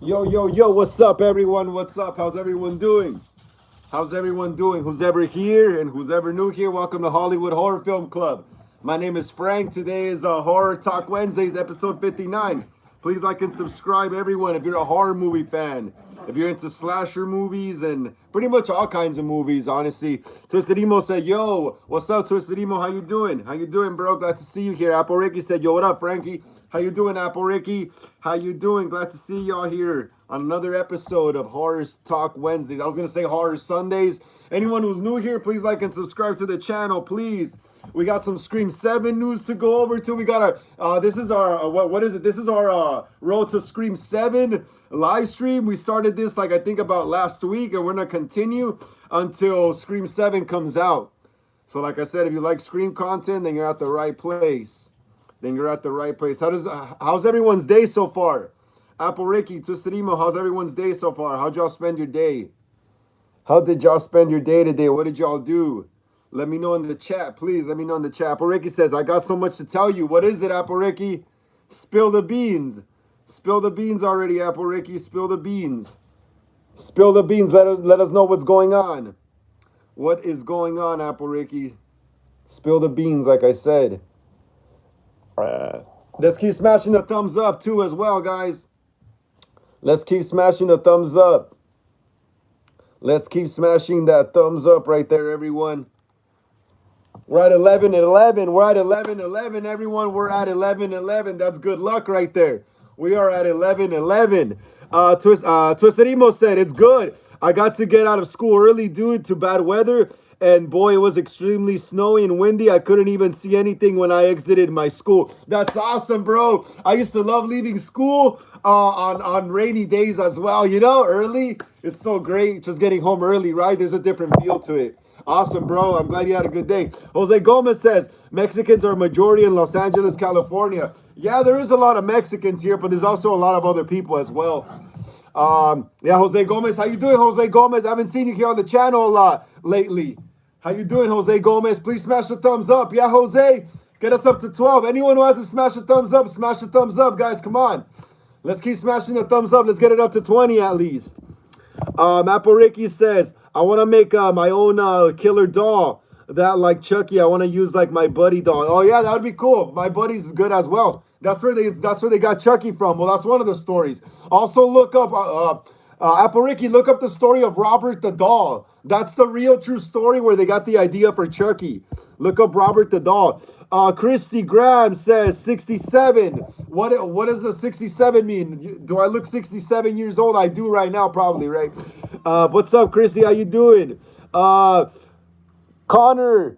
Yo, what's up, everyone? What's up? How's everyone doing? How's everyone doing? Who's ever here and who's ever new here, welcome to Hollywood Horror Film Club. My name is Frank. Today is Horror Talk Wednesdays, episode 59. Please like and subscribe, everyone, if you're a horror movie fan. If you're into slasher movies and pretty much all kinds of movies, honestly. Twisted Emo said, yo, what's up, Twisted Emo? How you doing? How you doing, bro? Glad to see you here. Apple Ricky said, yo, what up, Frankie? How you doing, Apple Ricky? How you doing? Glad to see y'all here on another episode of Horror Talk Wednesdays. I was going to say Horror Sundays. Anyone who's new here, please like and subscribe to the channel, please. We got some Scream 7 news to go over too. We got our, this is our, what is it? This is our Road to Scream 7 live stream. We started this, like, I think about last week, and we're going to continue until Scream 7 comes out. So, like I said, if you like Scream content, then you're at the right place. How's everyone's day so far? Apple Ricky, Twisted Emo, how's everyone's day so far? How'd y'all spend your day? How did y'all spend your day today? What did y'all do? Let me know in the chat, please. Let me know in the chat. Apple Ricky says, I got so much to tell you. What is it, Apple Ricky? Spill the beans. Spill the beans already, Apple Ricky. Spill the beans. Spill the beans. Let us know what's going on. What is going on, Apple Ricky? Spill the beans, like I said. Let's keep smashing the thumbs up, too, as well, guys. Let's keep smashing the thumbs up. Let's keep smashing that thumbs up right there, everyone. We're at 11-11. We're at 11-11, everyone. We're at 11-11. That's good luck right there. We are at 11-11. Twisted Emo said, it's good. I got to get out of school early due to bad weather. And boy, it was extremely snowy and windy. I couldn't even see anything when I exited my school. That's awesome, bro. I used to love leaving school on rainy days as well. You know, early. It's so great just getting home early, right? There's a different feel to it. Awesome, bro. I'm glad you had a good day. Jose Gomez says, Mexicans are a majority in Los Angeles, California. Yeah, there is a lot of Mexicans here, but there's also a lot of other people as well. Yeah, Jose Gomez. How you doing, Jose Gomez? I haven't seen you here on the channel a lot lately. How you doing, Jose Gomez? Please smash the thumbs up. Yeah, Jose, get us up to 12. Anyone who hasn't smashed the thumbs up, smash the thumbs up, guys. Come on. Let's keep smashing the thumbs up. Let's get it up to 20 at least. Apple Ricky says, I want to make my own killer doll that like Chucky. I want to use like my buddy doll. Oh, yeah, that would be cool. My buddy's good as well. That's where they got Chucky from. Well, that's one of the stories. Also, look up Apple Ricky. Look up the story of Robert the doll. That's the real true story where they got the idea for Chucky. Look up Robert the doll. Christy Graham says 67. What does the 67 mean? Do I look 67 years old? I do right now, probably, right? What's up, Christy? How you doing? Connor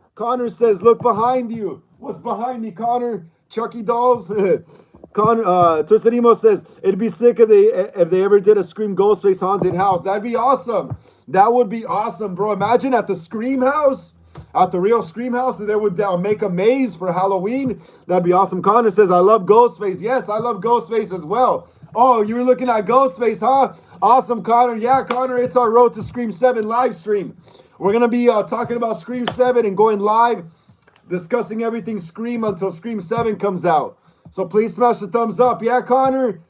says, look behind you. What's behind me, Connor? Chucky dolls? Twisted Emo says, it'd be sick if they ever did a Scream Ghostface haunted house. That'd be awesome. That would be awesome, bro. Imagine at the Scream house, at the real Scream house, they would make a maze for Halloween. That'd be awesome. Connor says, I love Ghostface. Yes, I love Ghostface as well. Oh, you were looking at Ghostface, huh? Awesome, Connor. Yeah, Connor, it's our Road to Scream 7 live stream. We're going to be talking about Scream 7 and going live, discussing everything Scream until Scream 7 comes out. So please smash the thumbs up. Yeah, Connor?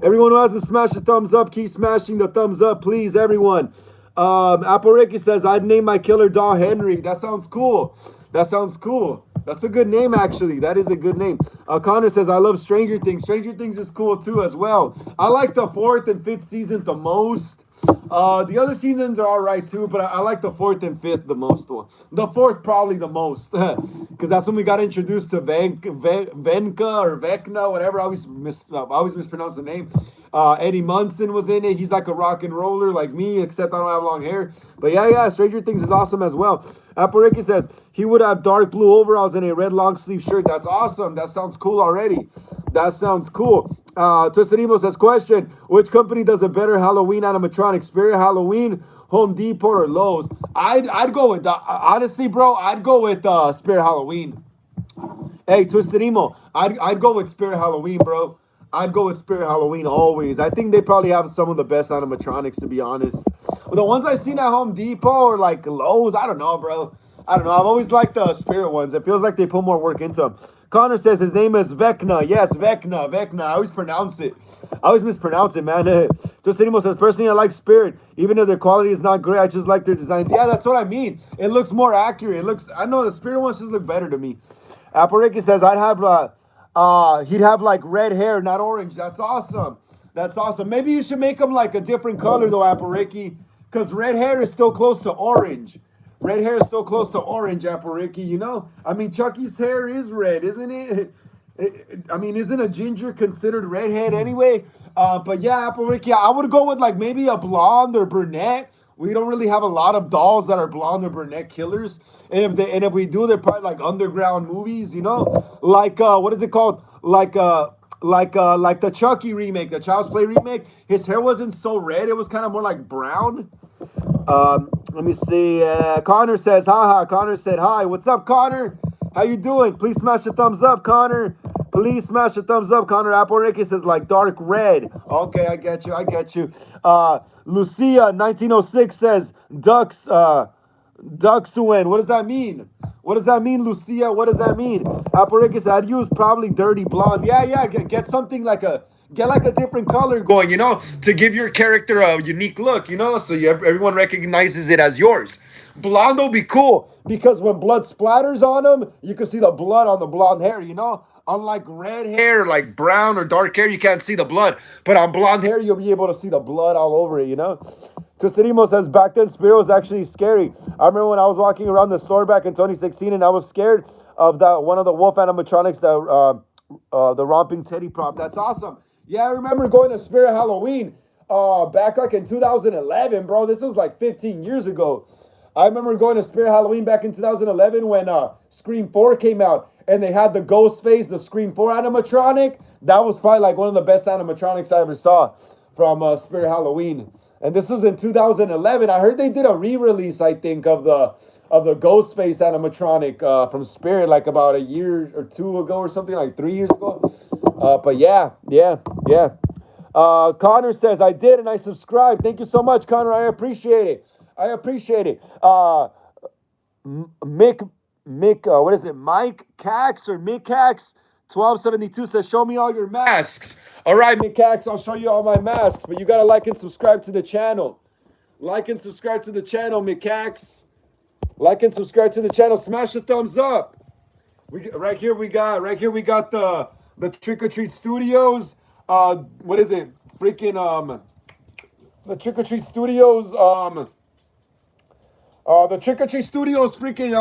Everyone who hasn't smashed the thumbs up, keep smashing the thumbs up, please, everyone. Apple Ricky says, I'd name my killer doll Henry. That sounds cool. That sounds cool. That's a good name, actually. That is a good name. Connor says, I love Stranger Things. Stranger Things is cool, too, as well. I like the 4th and 5th season the most. The other seasons are all right, too, but I like the 4th and 5th the most. The 4th probably the most, because that's when we got introduced to Venka or Vecna, whatever. I always mispronounce the name. Eddie Munson was in it. He's like a rock and roller like me, except I don't have long hair. But yeah, Stranger Things is awesome as well. Apple Ricky says, he would have dark blue overalls and a red long sleeve shirt. That's awesome. That sounds cool already. That sounds cool. Twisted Emo says, question, which company does a better Halloween animatronic? Spirit Halloween, Home Depot, or Lowe's? I'd go with, honestly, bro, I'd go with Spirit Halloween. Hey, Twisted Emo, I'd go with Spirit Halloween, bro. I'd go with Spirit Halloween always. I think they probably have some of the best animatronics, to be honest. But the ones I've seen at Home Depot or like Lowe's, I don't know, bro. I don't know. I've always liked the Spirit ones. It feels like they put more work into them. Connor says his name is Vecna. Yes, Vecna. I always pronounce it. I always mispronounce it, man. Tosinimo says, personally, I like Spirit. Even if the quality is not great, I just like their designs. Yeah, that's what I mean. It looks more accurate. It looks, I know the Spirit ones just look better to me. Apple Ricky says, he'd have like red hair, not orange. That's awesome. That's awesome. Maybe you should make him like a different color though, Apple Ricky, because red hair is still close to orange. Red hair is still close to orange, Apple Ricky, you know? I mean, Chucky's hair is red, isn't it? I mean, isn't a ginger considered redhead anyway? But yeah, Apple Ricky, I would go with like maybe a blonde or brunette. We don't really have a lot of dolls that are blonde or brunette killers. And if we do, they're probably like underground movies, you know? Like what is it called? Like the Chucky remake, the Child's Play remake. His hair wasn't so red, it was kind of more like brown. Let me see. Connor says, haha. Connor said, hi. What's up, Connor? How you doing? Please smash the thumbs up, Connor. Please smash the thumbs up, Connor. Apple Ricky says, like dark red. Okay, I get you. I get you. Lucia 1906 says, Ducks win. What does that mean? What does that mean, Lucia? What does that mean? Apple Ricky says, I'd use probably dirty blonde. Yeah. Get something like a different color going, you know, to give your character a unique look, you know, so everyone recognizes it as yours. Blonde will be cool because when blood splatters on them, you can see the blood on the blonde hair, you know. Unlike red hair, like brown or dark hair, you can't see the blood. But on blonde hair, you'll be able to see the blood all over it, you know. Tosinimo says, back then, Spirit was actually scary. I remember when I was walking around the store back in 2016, and I was scared of that one of the wolf animatronics, the romping teddy prop. That's awesome. Yeah, I remember going to Spirit Halloween back like in 2011, bro. This was like 15 years ago. I remember going to Spirit Halloween back in 2011 when Scream 4 came out and they had the Ghostface, the Scream 4 animatronic. That was probably like one of the best animatronics I ever saw from Spirit Halloween. And this was in 2011. I heard they did a re-release, I think, of the Ghostface animatronic from Spirit like about a year or two ago or something, like 3 years ago. But yeah. Connor says, I did and I subscribed. Thank you so much, Connor. I appreciate it. What is it? Mike Cax or Mick Cax 1272 says, show me all your masks. All right, Mick Cax, I'll show you all my masks, but you got to like and subscribe to the channel. Like and subscribe to the channel, Mick Cax. Like and subscribe to the channel. Smash the thumbs up. Right here we got the Trick or Treat Studios. What is it? Freaking the Trick or Treat Studios. The Trick or Treat Studios. Freaking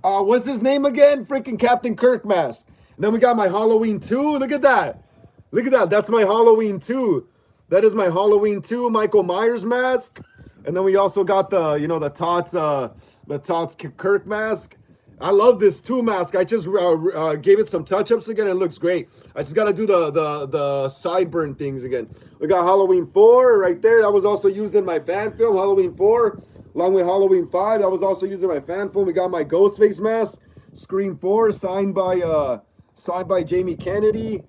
what's his name again? Freaking Captain Kirk mask. And then we got my Halloween 2. Look at that. Look at that. That's my Halloween 2. That is my Halloween 2 Michael Myers mask. And then we also got the the Tots Kirk mask. I love this 2 mask. I just gave it some touch-ups again. It looks great. I just got to do the sideburn things again. We got Halloween 4 right there. That was also used in my fan film, Halloween 4. Along with Halloween 5, that was also used in my fan film. We got my Ghostface mask, Scream 4, signed by Jamie Kennedy.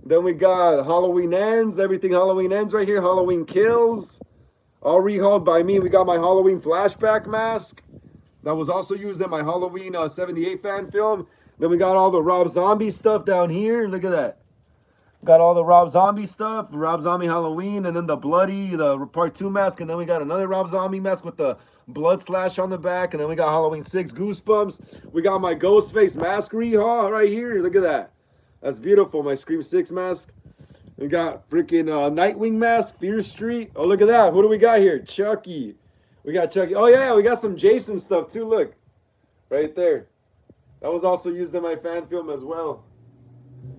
Then we got Halloween Ends, everything Halloween Ends right here. Halloween Kills, all rehauled by me. We got my Halloween Flashback mask. That was also used in my Halloween 78 fan film. Then we got all the Rob Zombie stuff down here. Look at that. Got all the Rob Zombie stuff, Rob Zombie Halloween, and then the part 2 mask. And then we got another Rob Zombie mask with the blood slash on the back. And then we got Halloween 6 Goosebumps. We got my Ghostface mask rehaul right here. Look at that. That's beautiful. My Scream 6 mask. We got freaking Nightwing mask, Fear Street. Oh, look at that. Who do we got here? Chucky. We got Chucky. Oh, yeah, we got some Jason stuff, too. Look. Right there. That was also used in my fan film as well.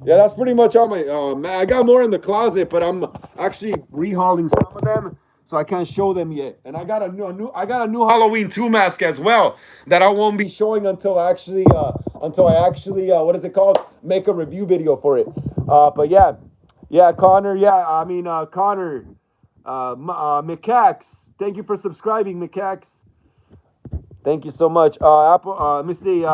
Yeah, that's pretty much all my... man, I got more in the closet, but I'm actually rehauling some of them, so I can't show them yet. And I got a new Halloween 2 mask as well that I won't be showing until I actually what is it called? Make a review video for it. But yeah, Connor. Yeah, I mean Connor. Mikax, thank you for subscribing, Mikax. Thank you so much. Let me see.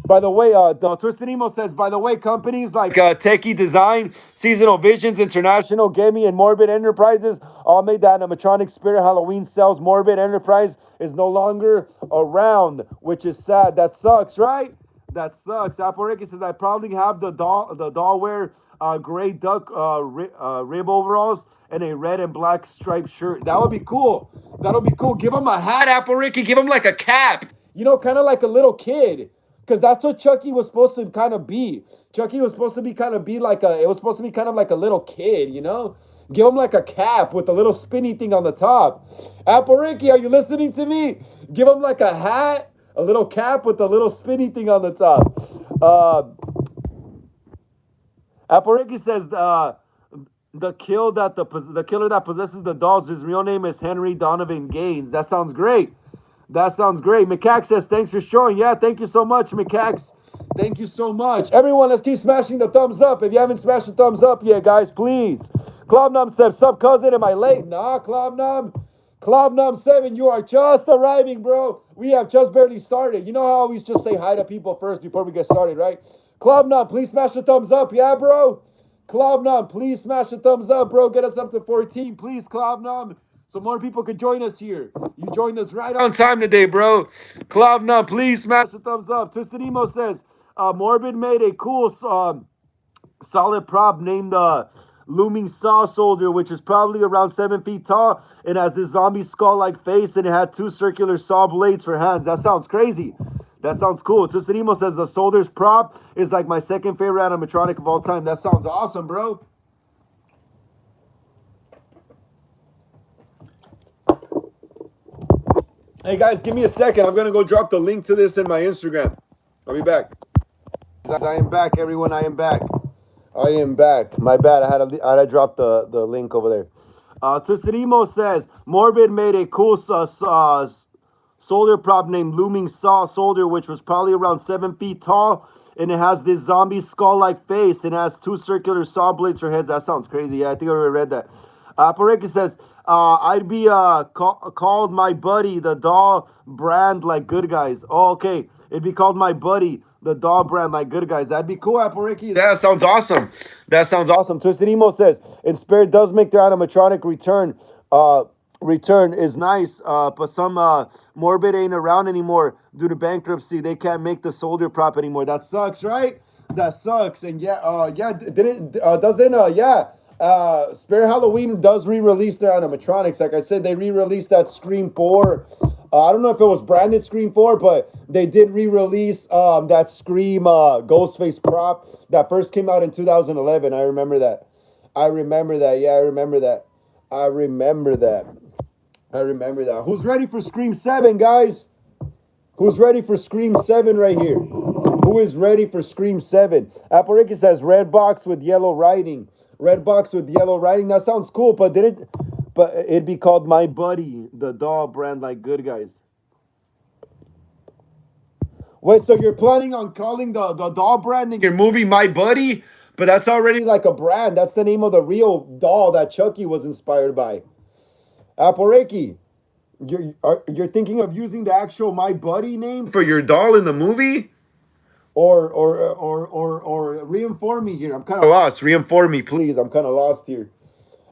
By the way, Twisted Emo says, by the way, companies like Techie Design, Seasonal Visions International, Gimme, and Morbid Enterprises all made that animatronic Spirit Halloween sells. Morbid Enterprise is no longer around, which is sad. That sucks, right? That sucks. Apple Ricky says, I probably have the dollware gray duck rib overalls, and a red and black striped shirt. That would be cool. That'll be cool. Give him a hat, Apple Ricky. Give him like a cap. You know, kind of like a little kid. Because that's what Chucky was supposed to kind of be. Chucky was supposed to be kind of be like a, it was supposed to be kind of like a little kid, you know? Give him like a cap with a little spinny thing on the top. Apple Ricky, are you listening to me? Give him like a hat, a little cap with a little spinny thing on the top. Apple Ricky says the killer that possesses the dolls, his real name is Henry Donovan Gaines. That sounds great. That sounds great. McCack says, thanks for showing. Yeah, thank you so much, McCax. Thank you so much. Everyone, let's keep smashing the thumbs up. If you haven't smashed the thumbs up yet, guys, please. Klobnum says, sup, cousin? Am I late? Nah, Klobnum. Klobnum7, you are just arriving, bro. We have just barely started. You know how I always just say hi to people first before we get started, right? Klobnum, please smash the thumbs up. Yeah, bro? Klobnum, please smash the thumbs up, bro. Get us up to 14, please, Klobnum. So more people could join us here. You joined us right on time today, bro. Klobnum, please smash the thumbs up. Twisted Emo says, Morbid made a cool solid prop named Looming Saw Soldier, which is probably around 7 feet tall. It has this zombie skull-like face, and it had 2 circular saw blades for hands. That sounds crazy. That sounds cool. Twisted Emo says the soldier's prop is like my second favorite animatronic of all time. That sounds awesome, bro. Hey guys, give me a second. I'm gonna go drop the link to this in my Instagram. I'll be back. I am back, everyone. I am back. I am back. My bad. I had to drop the link over there. Twisted Emo says Morbid made a cool soldier prop named Looming Saw Soldier, which was probably around 7 feet tall, and it has this zombie skull-like face, and it has 2 circular saw blades for heads. That sounds crazy. Yeah, I think I already read that. Pareka says, I'd be called my buddy, the doll brand like good guys. Oh, okay. It'd be called my buddy, the doll brand like good guys. That'd be cool, Apariki. That sounds awesome. That sounds awesome. Twisted Emo says, Inspired does make their animatronic return. Return is nice, but some Morbid ain't around anymore due to bankruptcy. They can't make the soldier prop anymore. That sucks, right? That sucks. And yeah, Spirit Halloween does re-release their animatronics. Like I said, they re-released that Scream 4. I don't know if it was branded Scream 4, but they did re-release that Scream Ghostface prop that first came out in 2011. I remember that. Yeah, I remember that. I remember that. Who's ready for Scream 7, guys? Who's ready for Scream 7 right here? Who is ready for Scream 7? Apariki says red box with yellow writing. Red box with yellow writing. That sounds cool, but it'd be called My Buddy, the doll brand like good guys. Wait, so you're planning on calling the doll brand in your movie My Buddy? But that's already like a brand. That's the name of the real doll that Chucky was inspired by. Apareki, you're thinking of using the actual My Buddy name for your doll in the movie? Or reinform me here. I'm kind of lost. Reinform me, please. I'm kind of lost here.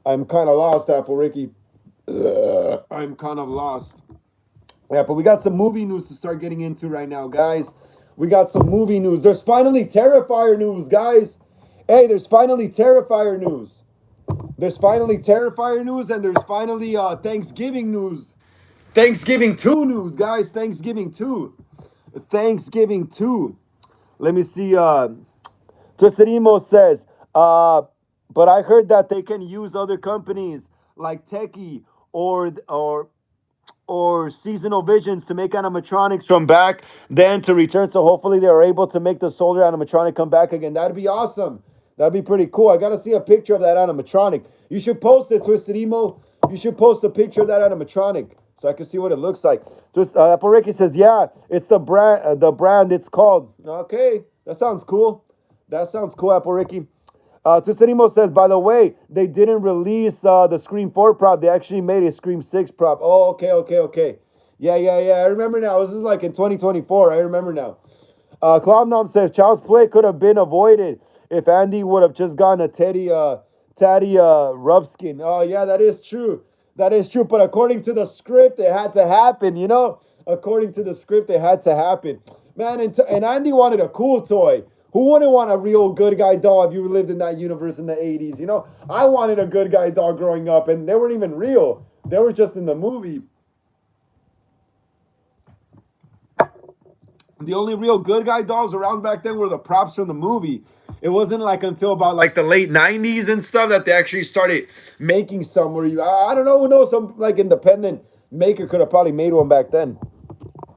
I'm kind of lost, Apareki. I'm kind of lost. Yeah, but we got some movie news to start getting into right now, guys. We got some movie news. There's finally Terrifier news, guys. Hey, there's finally Terrifier news. There's finally Terrifier news, and there's finally Thanksgiving news. Thanksgiving 2 news, guys. Thanksgiving 2. Thanksgiving 2. Let me see. Twisted Emo says, but I heard that they can use other companies like Techie or Seasonal Visions to make animatronics from back then to return. So hopefully they're able to make the soldier animatronic come back again. That'd be awesome. That'd be pretty cool. I gotta see a picture of that animatronic. You should post it, Twisted Emo. You should post a picture of that animatronic so I can see what it looks like. Apareki says, yeah, it's the brand it's called. Okay, that sounds cool. That sounds cool, Apareki. Twisted Emo says, by the way, they didn't release the Scream 4 prop. They actually made a Scream 6 prop. Oh, okay. Yeah. I remember now. This is like in 2024. I remember now. Clown Nom says, Child's Play could have been avoided if Andy would have just gotten a Teddy Rubskin. Oh, yeah, that is true. That is true. But according to the script, it had to happen, you know? According to the script, it had to happen. Man, and Andy wanted a cool toy. Who wouldn't want a real good guy doll if you lived in that universe in the 80s? You know, I wanted a good guy doll growing up, and they weren't even real. They were just in the movie. The only real good guy dolls around back then were the props from the movie. It wasn't like until about like the late 90s and stuff that they actually started making some where I don't know, who knows, some like independent maker could have probably made one back then.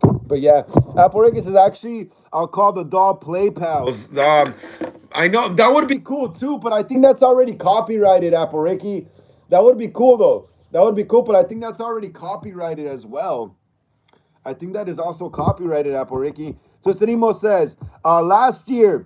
But yeah, Apple is actually, I'll call the doll Play Pals. I know that would be cool too, but I think that's already copyrighted, Apple Ricky. That would be cool though. That would be cool, but I think that's already copyrighted as well. I think that is also copyrighted, Apple Ricky. Tostanimo says, last year,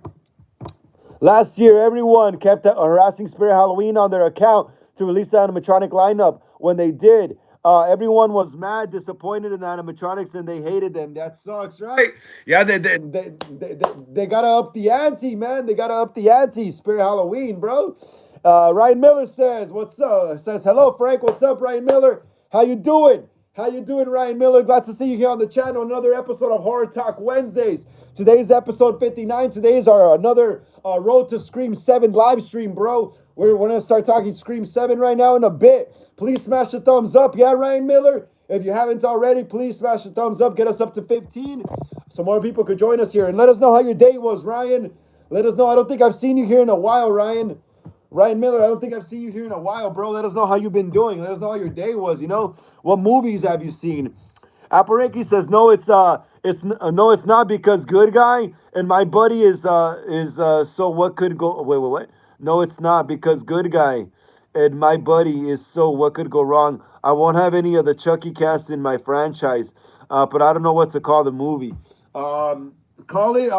everyone kept harassing Spirit Halloween on their account to release the animatronic lineup. When they did, everyone was mad, disappointed in the animatronics, and they hated them. That sucks, right? Yeah, they gotta up the ante, man. They gotta up the ante. Spirit Halloween, bro. Ryan Miller says, "What's up?" Says, "Hello, Frank. What's up, Ryan Miller? How you doing? How you doing, Ryan Miller? Glad to see you here on the channel. Another episode of Horror Talk Wednesdays. Today's episode 59. Today's our another Road to Scream 7 live stream, bro. We're going to start talking Scream 7 right now in a bit. Please smash the thumbs up. Yeah, Ryan Miller? If you haven't already, please smash the thumbs up. Get us up to 15 so more people could join us here. And let us know how your day was, Ryan. Let us know. I don't think I've seen you here in a while, Ryan. Ryan Miller, I don't think I've seen you here in a while, bro. Let us know how you've been doing. Let us know how your day was, you know? What movies have you seen? Apareki says, no, it's not because good guy and my buddy is so what could go, wait. No, it's not because good guy and my buddy is so what could go wrong. I won't have any of the Chucky cast in my franchise, but I don't know what to call the movie. Call it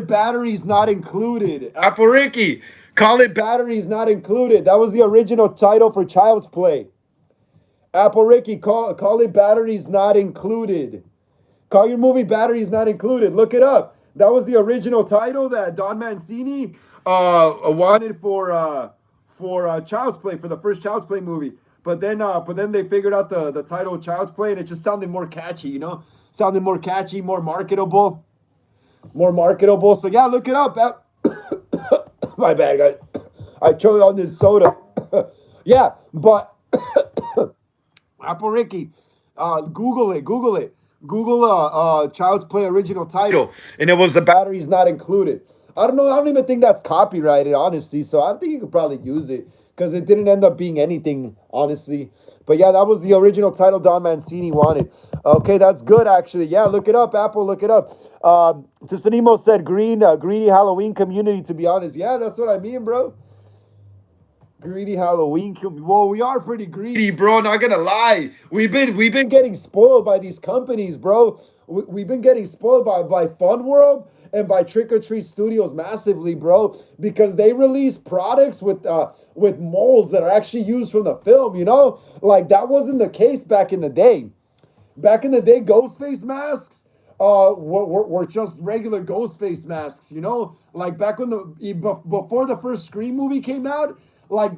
Batteries Not Included. Apareki. Call it Batteries Not Included. That was the original title for Child's Play. Apple Ricky, call it Batteries Not Included. Call your movie Batteries Not Included. Look it up. That was the original title that Don Mancini wanted for Child's Play, for the first Child's Play movie. But then they figured out the title Child's Play, and it just sounded more catchy, you know? Sounded more catchy, more marketable. So yeah, look it up. My bad, guys. I choked on this soda. Yeah, but Apple Ricky, Google it. Google Child's Play original title, and it was the Batteries Not Included. I don't know. I don't even think that's copyrighted, honestly. So I don't think you could probably use it because it didn't end up being anything, honestly. But yeah, that was the original title Don Mancini wanted. Okay, that's good, actually. Yeah, look it up, Apple. Look it up. Tisanimo said greedy Halloween community, to be honest. Yeah, that's what I mean, bro. Greedy Halloween. Well, we are pretty greedy, bro. Not gonna lie. We've been getting spoiled by these companies, bro. We've been getting spoiled by Fun World and by Trick or Treat Studios massively, bro, because they release products with molds that are actually used from the film. You know, like that wasn't the case back in the day. Back in the day, Ghostface masks were just regular Ghostface masks. You know, like back when before the first Scream movie came out. Like,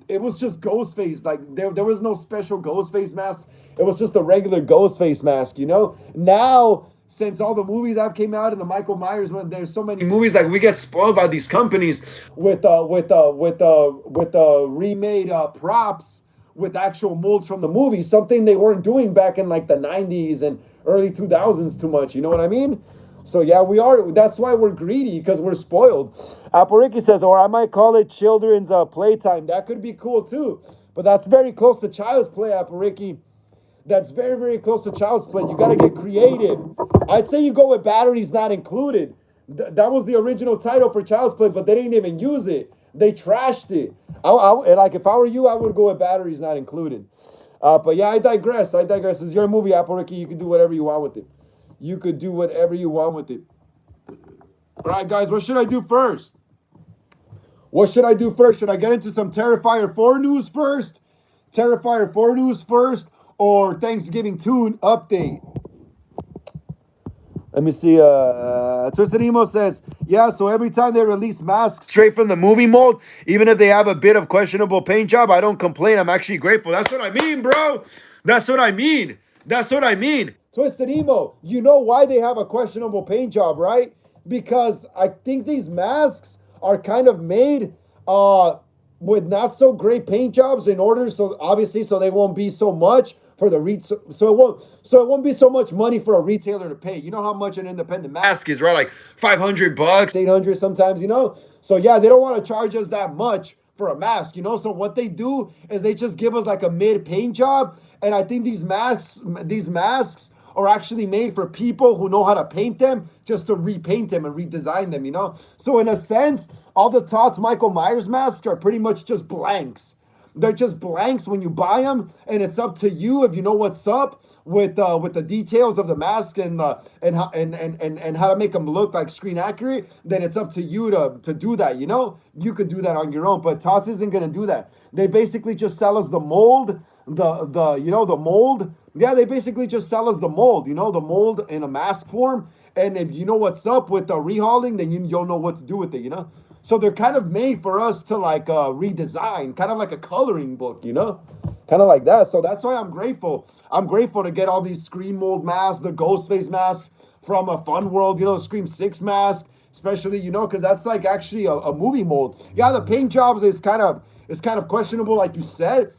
it was just Ghostface. Like, there was no special Ghostface mask. It was just a regular Ghostface mask, you know? Now, since all the movies have came out and the Michael Myers one, there's so many movies, like, we get spoiled by these companies with remade props with actual molds from the movie. Something they weren't doing back in, like, the 90s and early 2000s too much. You know what I mean? So yeah, we are. That's why we're greedy, because we're spoiled. Apple says, or I might call it children's playtime. That could be cool too. But that's very close to Child's Play, Apple. That's very, very close to Child's Play. You got to get creative. I'd say you go with Batteries Not Included. That was the original title for Child's Play, but they didn't even use it. They trashed it. Like, if I were you, I would go with Batteries Not Included. But yeah, I digress. It's your movie, Apple. You can do whatever you want with it. You could do whatever you want with it. All right, guys, what should I do first? Should I get into some Terrifier 4 news first? Or Thanksgiving 2 update? Let me see. Twisted Emo says, yeah, so every time they release masks straight from the movie mold, even if they have a bit of questionable paint job, I don't complain. I'm actually grateful. That's what I mean, bro. That's what I mean. Twisted Emo, you know why they have a questionable paint job, right? because I think these masks are kind of made uh with not so great paint jobs in order, so obviously so they won't be so much for the so it won't be so much money for a retailer to pay. You know how much an independent mask is, right? Like $500, 800 sometimes, you know. So yeah, they don't want to charge us that much for a mask, you know. So what they do is they just give us like a mid paint job, and I think these masks are actually made for people who know how to paint them, just to repaint them and redesign them, you know? So in a sense, all the Tots Michael Myers masks are pretty much just blanks. They're just blanks when you buy them, and it's up to you if you know what's up with the details of the mask and how to make them look like screen accurate. Then it's up to you to do that. You know, you could do that on your own, but Tots isn't gonna do that. They basically just sell us the mold, the mold. Yeah, they basically just sell us the mold. You know, the mold in a mask form, and if you know what's up with the rehauling, then you'll know what to do with it. You know. So they're kind of made for us to like redesign, kind of like a coloring book, you know, kind of like that. So that's why I'm grateful. I'm grateful to get all these Scream mold masks, the Ghostface masks from a Fun World, you know, Scream 6 mask, especially, you know, because that's like actually a movie mold. Yeah, the paint jobs is kind of questionable, like you said.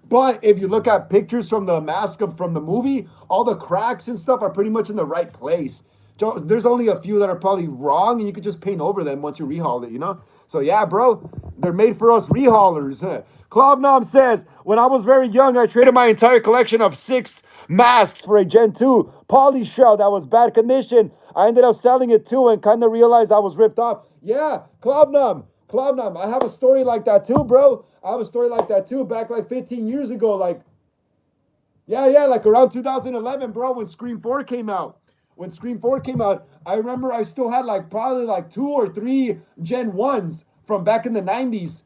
But if you look at pictures from the mask from the movie, all the cracks and stuff are pretty much in the right place. So there's only a few that are probably wrong, and you could just paint over them once you rehaul it, you know? So yeah, bro, they're made for us rehaulers. Klovnom says, when I was very young, I traded my entire collection of 6 masks for a Gen 2 poly shell that was bad condition. I ended up selling it too and kind of realized I was ripped off. Yeah, Klovnom, I have a story like that too, bro. I have a story like that too, back like 15 years ago. Like, yeah, like around 2011, bro, when Scream 4 came out. When Scream 4 came out, I remember I still had like probably like 2 or 3 Gen 1s from back in the 90s.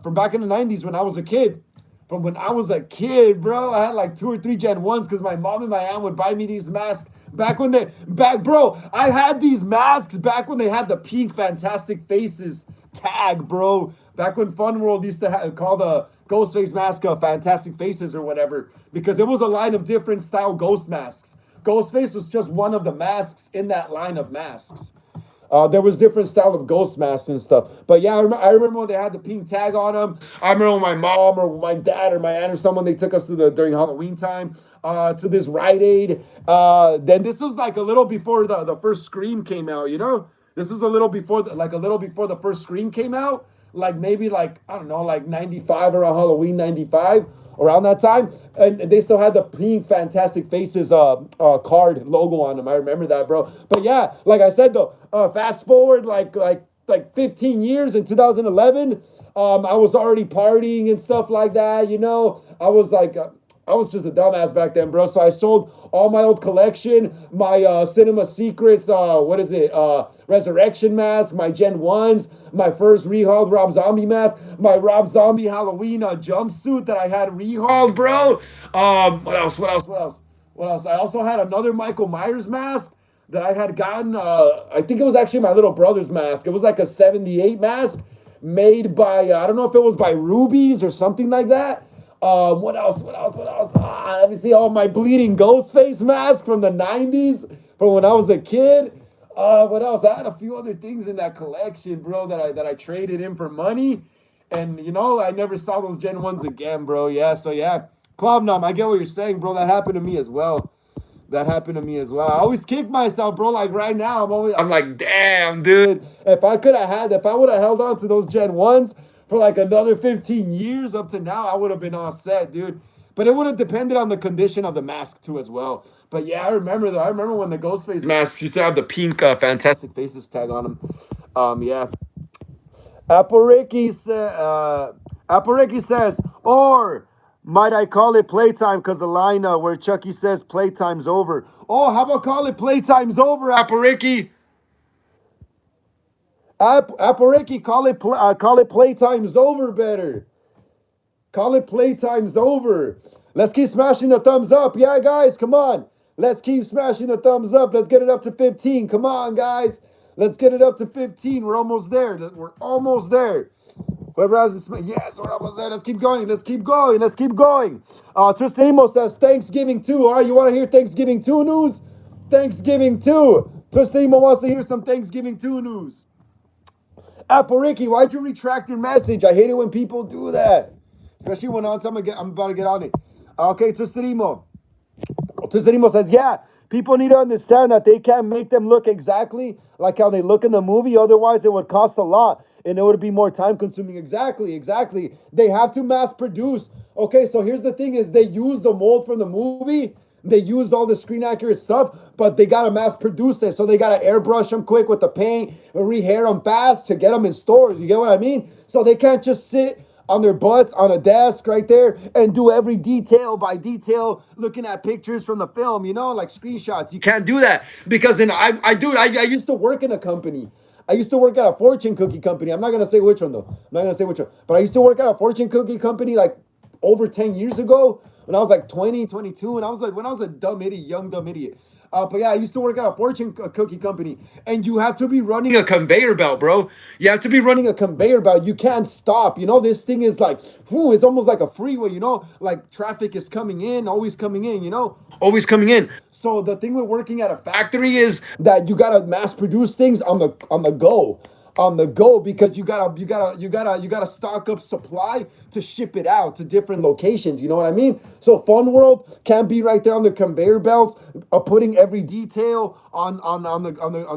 From back in the 90s when I was a kid. From when I was a kid, bro, I had like 2 or 3 Gen 1s because my mom and my aunt would buy me these masks bro, I had these masks back when they had the pink Fantastic Faces tag, bro. Back when Fun World used to call the Ghostface mask Fantastic Faces or whatever, because it was a line of different style ghost masks. Ghostface was just one of the masks in that line of masks. There was different style of ghost masks and stuff. But yeah, I remember when they had the pink tag on them. I remember when my mom or my dad or my aunt or someone, they took us during Halloween time to this Rite Aid. Then this was like a little before the first Scream came out, you know? This is a little before the first Scream came out. Like maybe like, I don't know, like 95 or Halloween 95. Around that time, and they still had the pink Fantastic Faces card logo on them. I remember that, bro. But yeah, like I said though, fast forward like 15 years in 2011, I was already partying and stuff like that. You know, I was just a dumbass back then, bro. So I sold all my old collection, my Cinema Secrets, Resurrection mask, my Gen 1s, my first rehauled Rob Zombie mask, my Rob Zombie Halloween jumpsuit that I had rehauled, bro. What else? I also had another Michael Myers mask that I had gotten. I think it was actually my little brother's mask. It was like a 78 mask made by, I don't know if it was by Rubies or something like that. What else? Let me see. Oh, my bleeding ghost face mask from the 90s, from when I was a kid. What else? I had a few other things in that collection, bro, that I traded in for money. And, you know, I never saw those Gen 1s again, bro. Yeah, so yeah. Klovnom, I get what you're saying, bro. That happened to me as well. I always kick myself, bro. Like right now, I'm like, damn, dude. If I would have held on to those Gen 1s for like another 15 years up to now, I would have been all set, dude. But it would have depended on the condition of the mask too as well. But yeah, I remember when the Ghostface masks used to have the pink Fantastic Faces tag on them. Yeah. Appariki says, or might I call it playtime because the line where Chucky says playtime's over. Oh, how about call it playtime's over, Appariki? Appariki, call it playtime's over better. Call it playtime's over. Let's keep smashing the thumbs up. Yeah, guys, come on. Let's keep smashing the thumbs up. Let's get it up to 15. Come on, guys. Let's get it up to 15. We're almost there. Whoever has this, yes, we're almost there. Let's keep going. Tristan Emo says Thanksgiving 2. All right, you want to hear Thanksgiving 2 news? Thanksgiving 2. Twisted Emo wants to hear some Thanksgiving 2 news. Apple Ricky, why'd you retract your message? I hate it when people do that. Especially when I'm about to get on it. Okay, Twisted Emo. Twisted Emo says, yeah, people need to understand that they can't make them look exactly like how they look in the movie. Otherwise, it would cost a lot and it would be more time consuming. Exactly. They have to mass produce. Okay, so here's the thing is they use the mold from the movie. They used all the screen accurate stuff, but they got to mass produce it. So they got to airbrush them quick with the paint, rehair them fast to get them in stores. You get what I mean? So they can't just sit on their butts on a desk right there and do every detail by detail looking at pictures from the film, like screenshots. You can't do that because I used to work in a company. I used to work at a fortune cookie company. I'm not going to say which one though. I'm not going to say which one. But I used to work at a fortune cookie company like over 10 years ago when I was like 20, 22. And I was like, when I was a young dumb idiot. But yeah, I used to work at a fortune cookie company, and you have to be running a conveyor belt, bro. You have to be running a conveyor belt. You can't stop. This thing is like, it's almost like a freeway, like traffic is coming in, always coming in, always coming in. So the thing with working at a factory is that you gotta mass produce things on the go. Because you gotta stock up supply to ship it out to different locations. You know what I mean? So Fun World can be right there on the conveyor belts, putting every detail on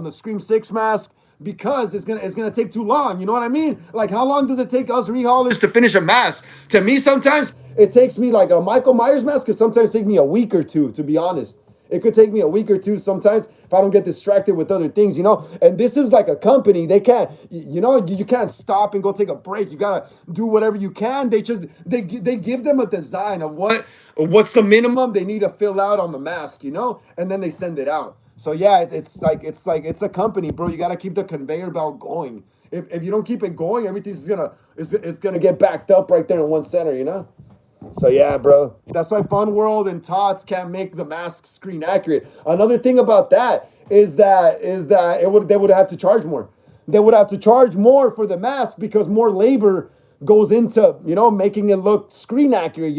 the Scream 6 mask because it's gonna take too long. You know what I mean? Like how long does it take us rehaulers to finish a mask? To me, sometimes it takes me like a Michael Myers mask. Could sometimes take me a week or two, to be honest. It could take me a week or two sometimes if I don't get distracted with other things, And this is like a company. They can't, you can't stop and go take a break. You gotta do whatever you can. They give them a design of what's the minimum they need to fill out on the mask, and then they send it out. So yeah, it's a company, bro. You gotta keep the conveyor belt going. If you don't keep it going, everything's gonna get backed up right there in one center, So yeah, bro. That's why Fun World and Tots can't make the mask screen accurate. Another thing about that is that they would have to charge more. They would have to charge more for the mask because more labor goes into making it look screen accurate,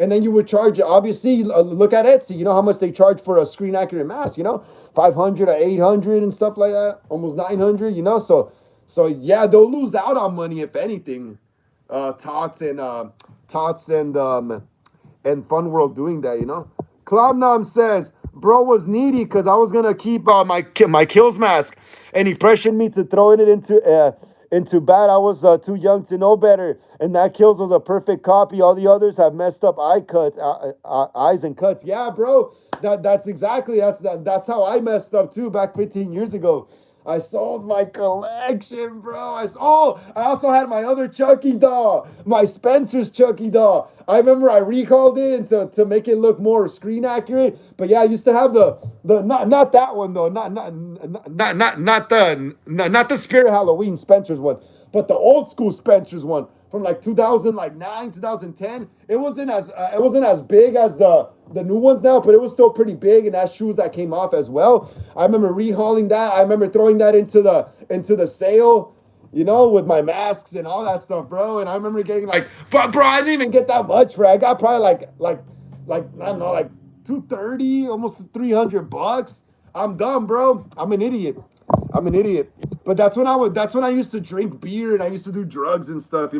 and then you would charge. Obviously, look at Etsy. You know how much they charge for a screen accurate mask. 500 or 800 and stuff like that, almost 900. So yeah, they'll lose out on money if anything. Tots and Fun World doing that, Cloudnom says, bro was needy because I was gonna keep my kills mask, and he pressured me to throw it into bat. I was too young to know better, and that kills was a perfect copy. All the others have messed up eyes and cuts. Yeah, bro, that's how I messed up too back 15 years ago. I sold my collection, bro. I also had my other Chucky doll, my Spencer's Chucky doll. I remember I recalled it and to make it look more screen accurate. But yeah, I used to have the not that one though, not the Spirit Halloween Spencer's one, but the old school Spencer's one from like 2009, 2010. It wasn't as big as the new ones now, but it was still pretty big, and that's shoes that came off as well. I remember rehauling that. I remember throwing that into the sale, with my masks and all that stuff, bro. And I remember getting but bro, I didn't even get that much for it. I got probably like I don't know, like $230, almost $300. I'm dumb, bro. I'm an idiot. But that's when I used to drink beer and I used to do drugs and stuff,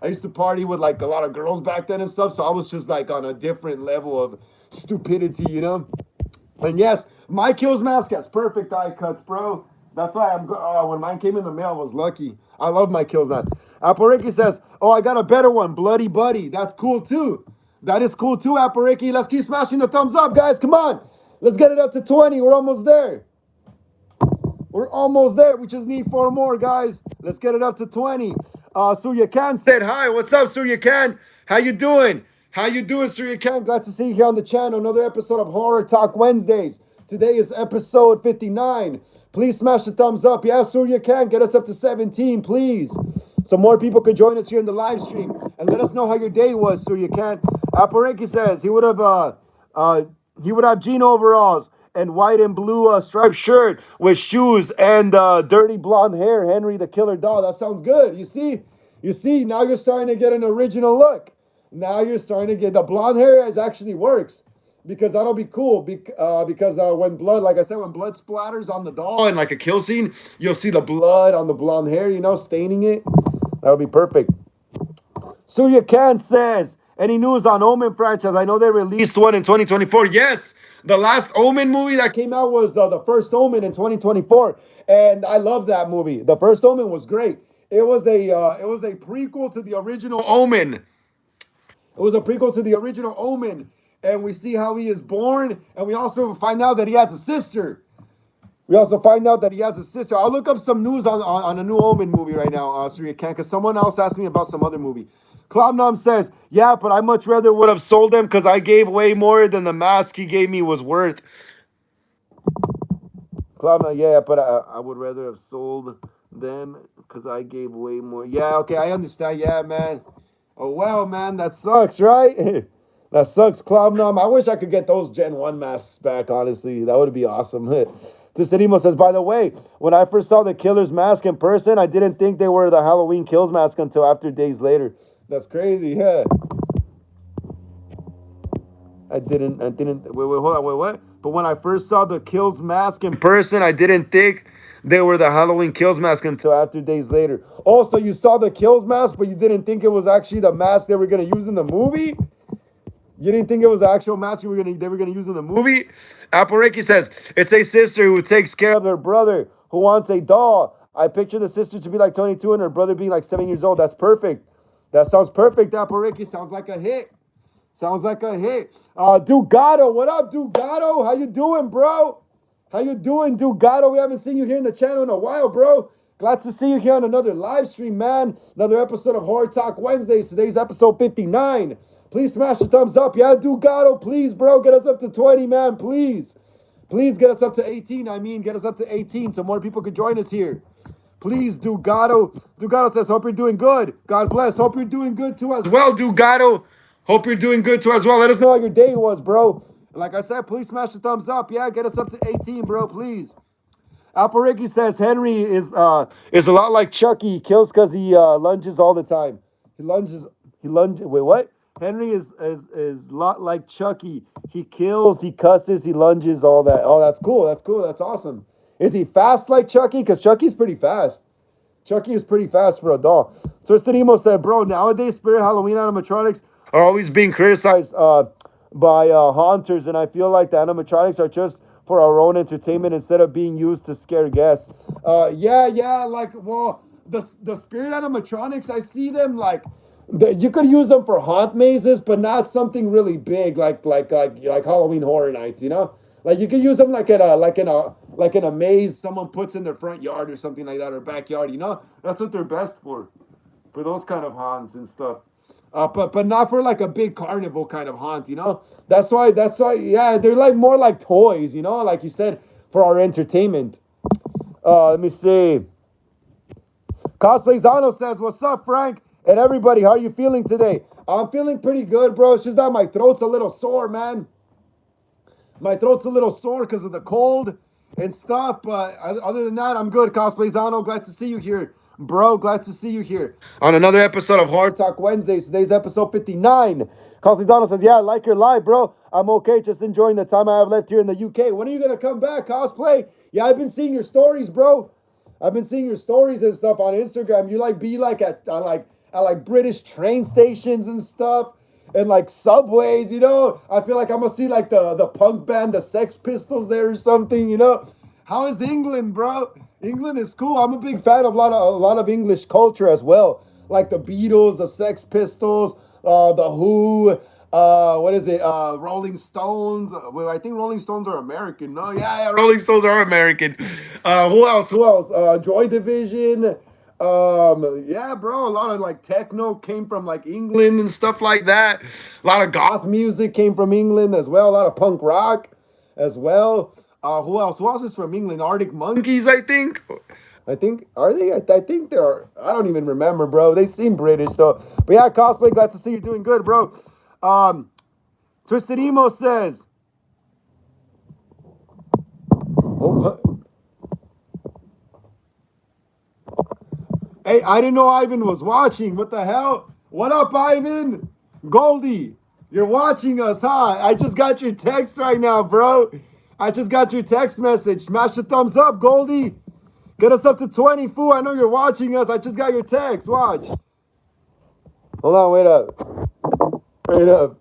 I used to party with like a lot of girls back then and stuff. So I was just like on a different level of stupidity, And yes, my Kills mask has perfect eye cuts, bro. That's why when mine came in the mail, I was lucky. I love my Kills mask. Apple says, oh, I got a better one, Bloody Buddy. That's cool too. That is cool too, Apple. Let's keep smashing the thumbs up, guys. Come on. Let's get it up to 20. We're almost there. We just need 4 more, guys. Let's get it up to 20. Surya Khan said hi. What's up, Surya Khan? How you doing? Surya Khan? Glad to see you here on the channel. Another episode of Horror Talk Wednesdays. Today is episode 59. Please smash the thumbs up. Yeah, Surya Khan, get us up to 17, please. So more people could join us here in the live stream. And let us know how your day was, Surya Khan. Aparenki says he would have jean overalls and white and blue striped shirt with shoes and dirty blonde hair. Henry the Killer Doll. That sounds good. You see, now you're starting to get an original look. Now you're starting to get the blonde hair actually works. because that'll be cool. Because when blood, like I said, when blood splatters on the doll in like a kill scene, you'll see the blood on the blonde hair, staining it. That'll be perfect. Surya Khan says, any news on Omen franchise? I know they released one in 2024. Yes, the last Omen movie that came out was the first Omen in 2024, and I love that movie. The first Omen was great. It was a prequel to the original Omen. It was a prequel to the original Omen, and we see how he is born, and we also find out that he has a sister. I'll look up some news on a new Omen movie right now, Surya Khan, because someone else asked me about some other movie. Cloudnom says, yeah, but I much rather would have sold them because I gave way more than the mask he gave me was worth. Cloudnom, yeah, but I would rather have sold them because I gave way more. Yeah, okay, I understand. Yeah, man. Oh, well, man, that sucks, right? That sucks, Cloudnom. I wish I could get those Gen 1 masks back, honestly. That would be awesome. Ticerimo says, by the way, when I first saw the Killer's mask in person, I didn't think they were the Halloween Kills mask until after days later. That's crazy, yeah. I didn't, hold on, what? But when I first saw the Kills mask in person, I didn't think they were the Halloween Kills mask until after days later. Oh, so you saw the Kills mask, but you didn't think it was actually the mask they were going to use in the movie? You didn't think it was the actual mask they were gonna use in the movie? Appareki says, it's a sister who takes care of her brother who wants a doll. I picture the sister to be like 22 and her brother being like 7 years old. That's perfect. That sounds perfect, Appareki. Sounds like a hit. Dugato, what up, Dugato? How you doing, bro? How you doing, Dugato? We haven't seen you here in the channel in a while, bro. Glad to see you here on another live stream, man. Another episode of Horror Talk Wednesdays. Today's episode 59. Please smash the thumbs up. Yeah, Dugato, please, bro. Get us up to 20, man. Please. Please get us up to 18. Get us up to 18 so more people could join us here. Please, Dugato. Dugato says, hope you're doing good. God bless. Hope you're doing good too as well, Dugato. Hope you're doing good too as well. Let us know how your day was, bro. Like I said, please smash the thumbs up. Yeah, get us up to 18, bro, please. Alpariki says Henry is a lot like Chucky. He kills because he lunges all the time. He lunges. Wait, what? Henry is a lot like Chucky. He kills, he cusses, he lunges, all that. Oh, that's cool. That's awesome. Is he fast like Chucky? Because Chucky's pretty fast. Chucky is pretty fast for a doll. So Stenimo said, bro, nowadays Spirit Halloween animatronics are always being criticized by haunters, and I feel like the animatronics are just for our own entertainment instead of being used to scare guests. The Spirit animatronics, I see them like you could use them for haunt mazes, but not something really big like Halloween Horror Nights, Like you could use them like in a maze someone puts in their front yard or something like that, or backyard, That's what they're best for those kind of haunts and stuff. But not for like a big carnival kind of haunt, That's why, yeah, they're like more like toys, like you said, for our entertainment. Let me see. Cosplay Zano says, what's up, Frank? And everybody, how are you feeling today? I'm feeling pretty good, bro. It's just that my throat's a little sore, man. My throat's a little sore because of the cold and stuff. But other than that, I'm good. Cosplay Zano, glad to see you here. Bro, glad to see you here on another episode of Hard Talk Wednesdays. Today's episode 59. Cosplay Zano says, yeah, I like your live, bro. I'm okay. Just enjoying the time I have left here in the UK. When are you going to come back, Cosplay? Yeah, I've been seeing your stories, bro. I've been seeing your stories and stuff on Instagram. You be at British train stations and stuff, and like subways, I feel like I'm gonna see like the punk band, the Sex Pistols there or something, How is England, bro? England is cool. I'm a big fan of a lot of English culture as well, like the Beatles, the Sex Pistols, the Who, what is it? Rolling Stones. Well, I think Rolling Stones are American. No, yeah, Rolling Stones are American. Who else? Joy Division. Yeah, bro, a lot of like techno came from like England and stuff like that. A lot of goth music came from England as well. A lot of punk rock as well. Who else? Who else is from England? Arctic Monkeys, I think. Are they? I think they are. I don't even remember, bro. They seem British though. But yeah, Cosplay, glad to see you doing good, bro. Twisted Emo says, oh, what? Hey, I didn't know Ivan was watching. What the hell? What up, Ivan? Goldie. You're watching us, huh? I just got your text right now, bro. I just got your text message. Smash the thumbs up, Goldie. Get us up to 20, fool. I know you're watching us. I just got your text. Watch. Hold on, wait up. Wait up.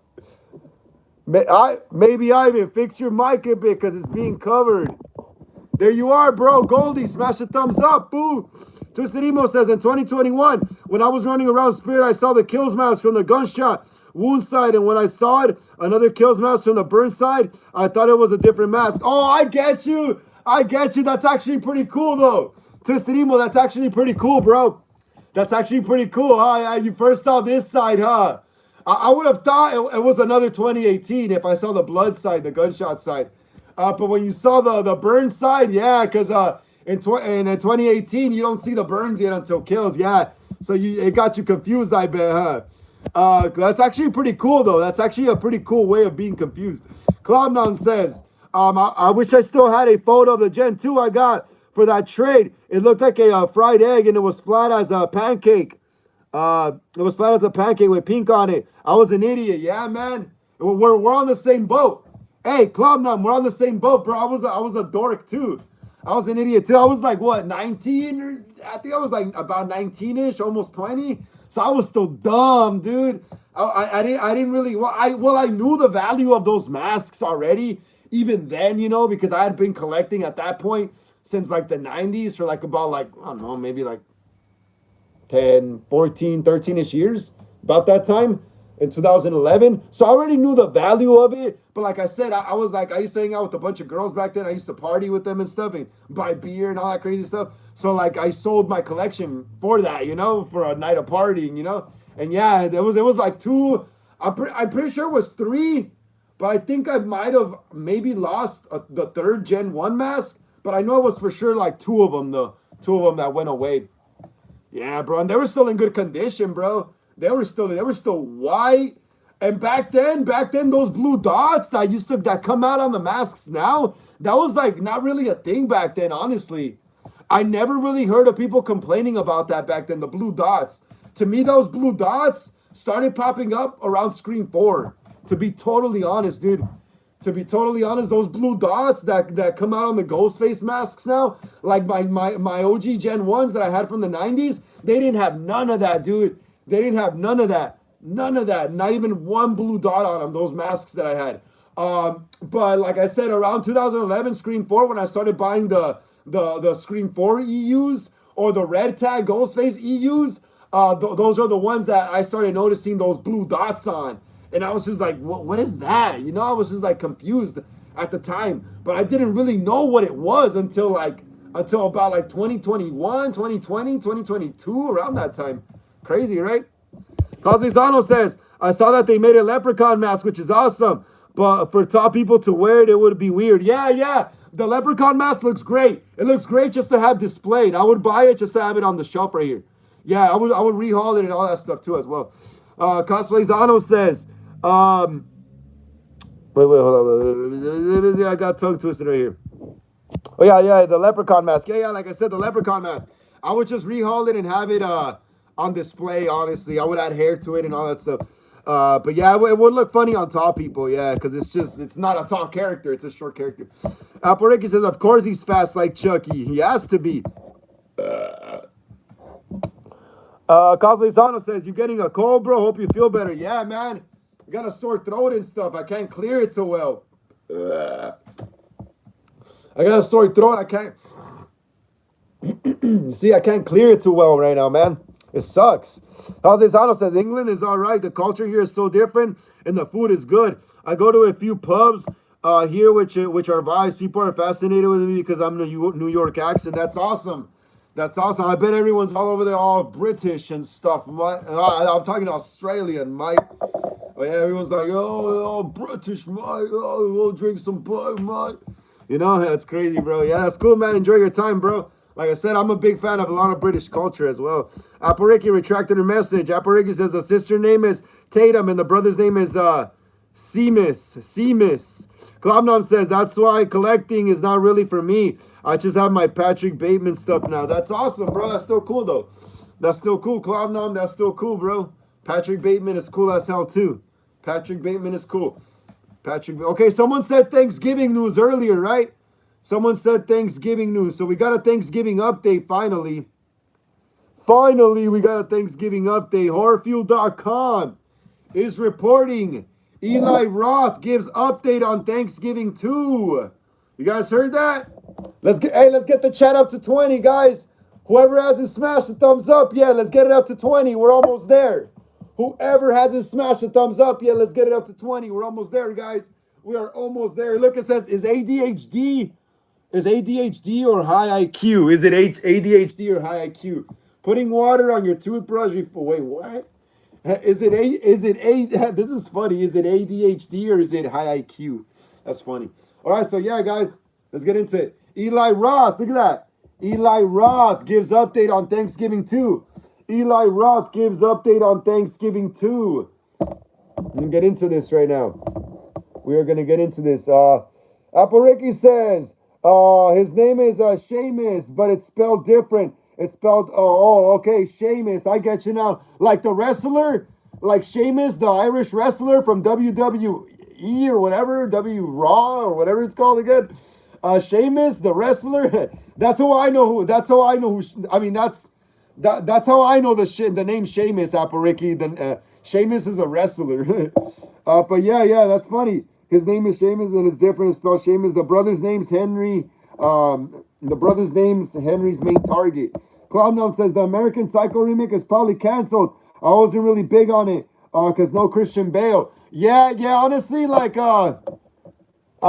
Maybe Ivan, fix your mic a bit because it's being covered. There you are, bro. Goldie, smash the thumbs up, boo. Twisted Emo says, in 2021, when I was running around Spirit, I saw the kills mask from the gunshot wound side, and when I saw it, another kills mask from the burn side, I thought it was a different mask. Oh, I get you. I get you. That's actually pretty cool, though. Twisted Emo, that's actually pretty cool, bro. That's actually pretty cool, huh? You first saw this side, huh? I would have thought it was another 2018 if I saw the blood side, the gunshot side. But when you saw the burn side, yeah, because in 2018 you don't see the burns yet until kills, yeah. So it got you confused, I bet, huh? That's actually pretty cool though. That's actually a pretty cool way of being confused. Cloudnon says, I wish I still had a photo of the Gen 2 I got for that trade. It looked like a fried egg and it was flat as a pancake. It was flat as a pancake with pink on it. I was an idiot, yeah, man. We're on the same boat. Hey, Clubnum, we're on the same boat, bro. I was a dork too. I was an idiot too. I was like what, 19 or I think I was like about 19ish, almost 20. So I was still dumb, dude. I didn't really I knew the value of those masks already, even then, you know, because I had been collecting at that point since like the 90s for like about like, I don't know, maybe like 10, 14, 13ish years, about that time in 2011. So I already knew the value of it. But like I said, I was like, I used to hang out with a bunch of girls back then. I used to party with them and stuff and buy beer and all that crazy stuff. So like I sold my collection for that, you know, for a night of partying, you know. And yeah, it was like two, I'm pretty sure it was three, but I think I might have maybe lost the third Gen 1 mask. But I know it was for sure like two of them that went away. Yeah, bro, and they were still in good condition, bro. They were still white. And back then, those blue dots that come out on the masks now, that was like not really a thing back then, honestly. I never really heard of people complaining about that back then, the blue dots. To me, those blue dots started popping up around Scream 4. To be totally honest, dude. To be totally honest, those blue dots that come out on the Ghostface masks now, like my OG Gen 1s that I had from the 90s, they didn't have none of that, dude. They didn't have none of that. None of that. Not even one blue dot on them, those masks that I had. But like I said, around 2011, Scream 4, when I started buying the Scream 4 EUs or the red tag Ghostface EUs, those are the ones that I started noticing those blue dots on. And I was just like, what is that? You know, I was just like confused at the time. But I didn't really know what it was until about like 2021, 2020, 2022, around that time. Crazy, right? Cosizano says, I saw that they made a leprechaun mask, which is awesome. But for top people to wear it, it would be weird. Yeah. The leprechaun mask looks great. It looks great just to have displayed. I would buy it just to have it on the shelf right here. Yeah, I would rehaul it and all that stuff too as well. Cosplayzano says, wait, hold on. I got tongue twisted right here. Oh, yeah, the leprechaun mask. Yeah, like I said, the leprechaun mask. I would just rehaul it and have it on display, honestly. I would add hair to it and all that stuff. But yeah, it would look funny on tall people, yeah, because it's not a tall character. It's a short character. Appariki says, of course he's fast like Chucky. He has to be. Cosplayzano says, you getting a cold, bro? Hope you feel better. Yeah, man. I got a sore throat and stuff. I can't clear it so well. I got a sore throat. I can't. See, I can't clear it too well right now, man. It sucks. Cosplayzano says, England is all right. The culture here is so different, and the food is good. I go to a few pubs here, which are vibes. People are fascinated with me because I'm a New York accent. That's awesome. That's awesome. I bet everyone's all over there, all British and stuff. I'm talking Australian, Mike. Oh, yeah, everyone's like, oh, British, Mike. Oh, we'll drink some blood, Mike. You know, that's crazy, bro. Yeah, that's cool, man. Enjoy your time, bro. Like I said, I'm a big fan of a lot of British culture as well. Apariki retracted her message. Apariki says the sister name is Tatum and the brother's name is Seamus. Globnom says, that's why collecting is not really for me. I just have my Patrick Bateman stuff now. That's awesome, bro. That's still cool, though. That's still cool, Globnom. That's still cool, bro. Patrick Bateman is cool as hell, too. Patrick Bateman is cool. Okay, someone said Thanksgiving news earlier, right? Someone said Thanksgiving news. So we got a Thanksgiving update finally. Finally, we got a Thanksgiving update. Horrorfuel.com is reporting Eli Roth gives update on Thanksgiving 2. You guys heard that? Let's get the chat up to 20, guys. Whoever hasn't smashed the thumbs up yet, let's get it up to 20. We're almost there. Whoever hasn't smashed the thumbs up yet, let's get it up to 20. We're almost there, guys. We are almost there. Look, it says, is ADHD or high IQ? Is it ADHD or high IQ? Putting water on your toothbrush before, wait, what? This is funny. Is it ADHD or is it high IQ? That's funny. All right, so yeah, guys, let's get into it. Eli Roth, look at that. Eli Roth gives update on Thanksgiving 2. Eli Roth gives update on Thanksgiving 2. I'm going to get into this right now. We are going to get into this. Apple says, his name is Seamus, but it's spelled different. It's spelled, okay, Seamus. I get you now. Like the wrestler, like Sheamus, the Irish wrestler from WWE or whatever, Raw or whatever it's called again. Sheamus, the wrestler. That's how I know who. That's how I know who. I mean, that's how I know the name Sheamus, Apple. Then Sheamus is a wrestler. But yeah, that's funny. His name is Sheamus and it's different. It's spelled Sheamus. The brother's name's Henry. The brother's name's Henry's main target. Cloud9 says the American Psycho remake is probably canceled. I wasn't really big on it because no Christian Bale. Yeah, honestly, like, I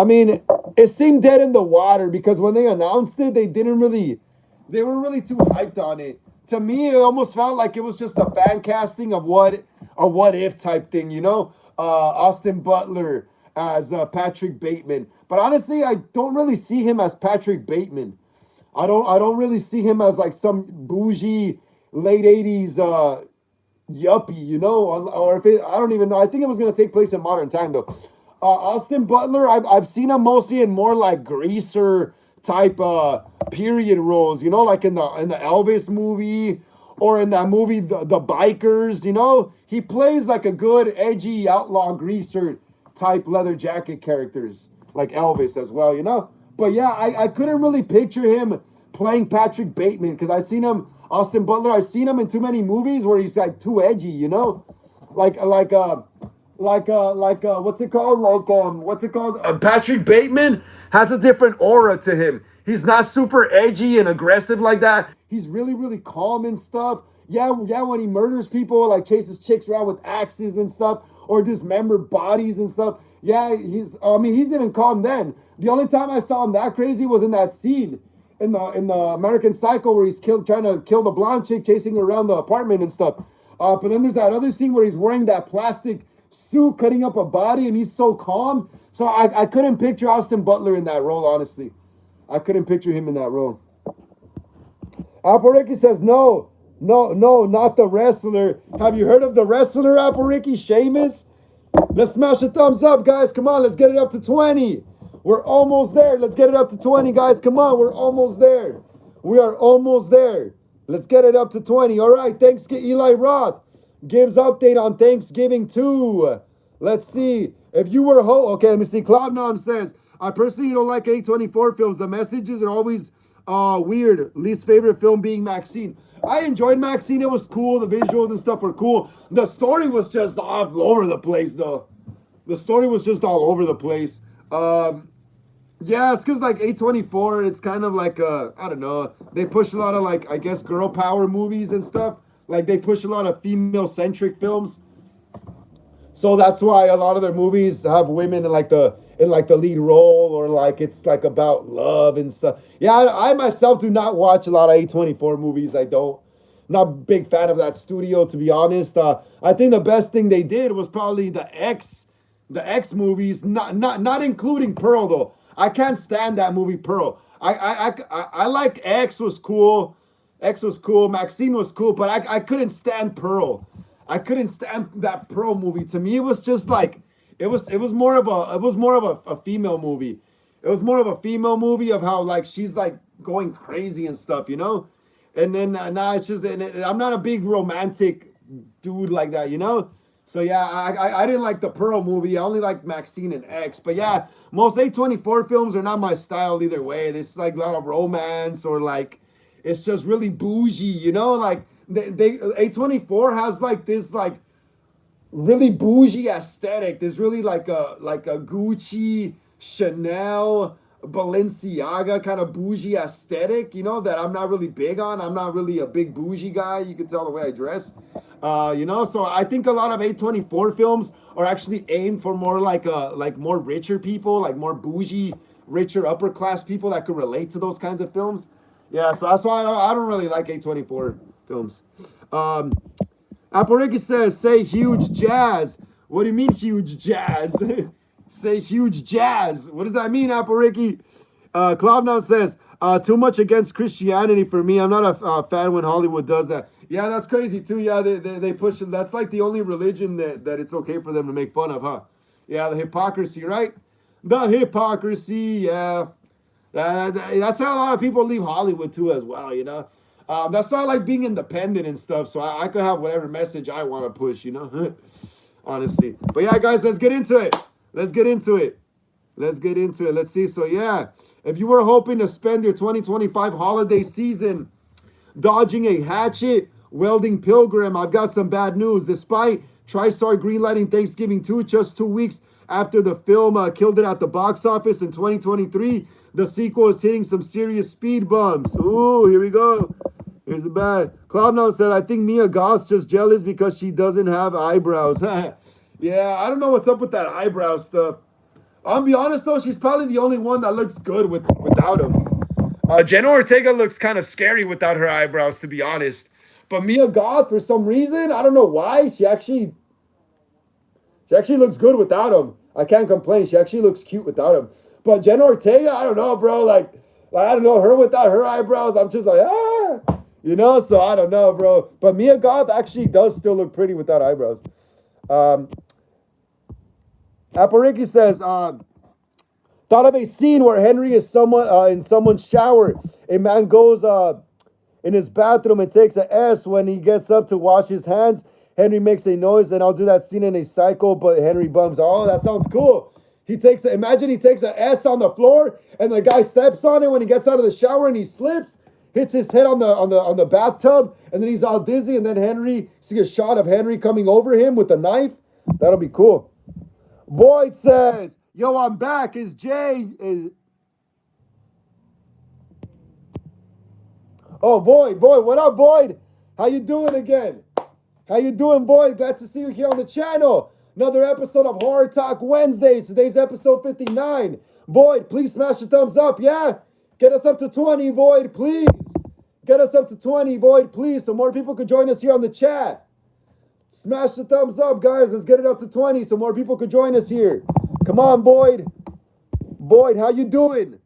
mean, it seemed dead in the water because when they announced it, they weren't really too hyped on it. To me, it almost felt like it was just a fan casting of what if type thing, you know? Austin Butler as Patrick Bateman. But honestly, I don't really see him as Patrick Bateman. I don't really see him as like some bougie late 80s yuppie, you know? Or if it, I don't even know. I think it was going to take place in modern time though. Austin Butler, I've seen him mostly in more like greaser type period roles, you know, like in the Elvis movie or in that movie the Bikers, you know? He plays like a good edgy outlaw greaser type leather jacket characters like Elvis as well, you know? But yeah, I couldn't really picture him playing Patrick Bateman because I've seen him, Austin Butler, I've seen him in too many movies where he's like too edgy, you know? Like what's it called? Patrick Bateman has a different aura to him. He's not super edgy and aggressive like that. He's really, really calm and stuff. Yeah, when he murders people, like chases chicks around with axes and stuff, or dismembered bodies and stuff. Yeah, he's even calm then. The only time I saw him that crazy was in that scene in the American Psycho where he's trying to kill the blonde chick, chasing her around the apartment and stuff. But then there's that other scene where he's wearing that plastic suit, cutting up a body, and he's so calm. So I couldn't picture Austin Butler in that role, honestly. I couldn't picture him in that role. Apple says, no, not the wrestler. Have you heard of the wrestler, Apple Sheamus? Let's smash a thumbs up, guys. Come on, let's get it up to 20. We're almost there. Let's get it up to 20, guys. Come on, we're almost there. We are almost there. Let's get it up to 20. All right, thanks to Eli Roth. Gives update on Thanksgiving 2. Let's see. If you were okay, let me see. Cloud9 says, I personally don't like A24 films. The messages are always weird. Least favorite film being Maxine. I enjoyed Maxine. It was cool. The visuals and stuff were cool. The story was just all over the place, though. The story was just all over the place. Yeah, it's because, like, A24, it's kind of like, I don't know. They push a lot of, like, I guess, girl power movies and stuff. Like, they push a lot of female-centric films. So that's why a lot of their movies have women in the lead role, or like it's like about love and stuff. Yeah, I myself do not watch a lot of A24 movies. I don't. Not a big fan of that studio, to be honest. I think the best thing they did was probably the X movies, not including Pearl though. I can't stand that movie Pearl. I like X was cool. Maxine was cool, but I couldn't stand Pearl. I couldn't stand that Pearl movie. To me, it was just like it was more of a female movie. It was more of a female movie of how like she's like going crazy and stuff, you know. And then now it's just, and I'm not a big romantic dude like that, you know. So yeah, I didn't like the Pearl movie. I only like Maxine and X. But yeah, most A24 films are not my style either way. This is like a lot of romance or like it's just really bougie, you know? Like they A24 has like this like really bougie aesthetic. There's really like a Gucci, Chanel, Balenciaga kind of bougie aesthetic, you know, that I'm not really big on. I'm not really a big bougie guy. You can tell the way I dress. You know, so I think a lot of A24 films are actually aimed for more like more richer people, like more bougie, richer upper class people that could relate to those kinds of films. Yeah, so that's why I don't really like A24 films. Um, Apariki says, say huge jazz. What do you mean huge jazz? Say huge jazz. What does that mean, Apariki? Cloud9 says, too much against Christianity for me. I'm not a fan when Hollywood does that. Yeah, that's crazy too. Yeah, they push it. That's like the only religion that it's okay for them to make fun of, huh? Yeah, the hypocrisy, right? The hypocrisy, yeah. That's how a lot of people leave Hollywood too, as well. You know, that's why I like being independent and stuff. So I could have whatever message I want to push. You know, honestly. But yeah, guys, let's get into it. Let's get into it. Let's get into it. Let's see. So yeah, if you were hoping to spend your 2025 holiday season dodging a hatchet, welding pilgrim, I've got some bad news. Despite TriStar greenlighting Thanksgiving 2 just 2 weeks after the film killed it at the box office in 2023, the sequel is hitting some serious speed bumps. Ooh, here we go. Here's the bad. Cloud9 said, I think Mia Goth's just jealous because she doesn't have eyebrows. Yeah, I don't know what's up with that eyebrow stuff. I'll be honest though, she's probably the only one that looks good without them. Jenna Ortega looks kind of scary without her eyebrows, to be honest. But Mia Goth, for some reason, I don't know why, she actually looks good without them. I can't complain. She actually looks cute without them. But Jenna Ortega, I don't know, bro. Like I don't know her without her eyebrows. I'm just like you know. So I don't know, bro. But Mia Goth actually does still look pretty without eyebrows. Um, Apariki says, thought of a scene where Henry is someone in someone's shower. A man goes in his bathroom and takes a S. When he gets up to wash his hands, Henry makes a noise, and I'll do that scene in a cycle, but Henry bums. Oh, that sounds cool. Imagine he takes a S on the floor, and the guy steps on it when he gets out of the shower, and he slips, hits his head on the bathtub, and then he's all dizzy, and then Henry see a shot of Henry coming over him with a knife. That'll be cool. Void says, "Yo, I'm back." Is Jay? Oh, Void, what up, Void? How you doing again? How you doing, Void? Glad to see you here on the channel. Another episode of Horror Talk Wednesdays. Today's episode 59. Void, please smash the thumbs up, yeah? Get us up to 20, Void, please. Get us up to 20, Void, please, so more people could join us here on the chat. Smash the thumbs up, guys. Let's get it up to 20 so more people could join us here. Come on, Boyd. Boyd, how you doing?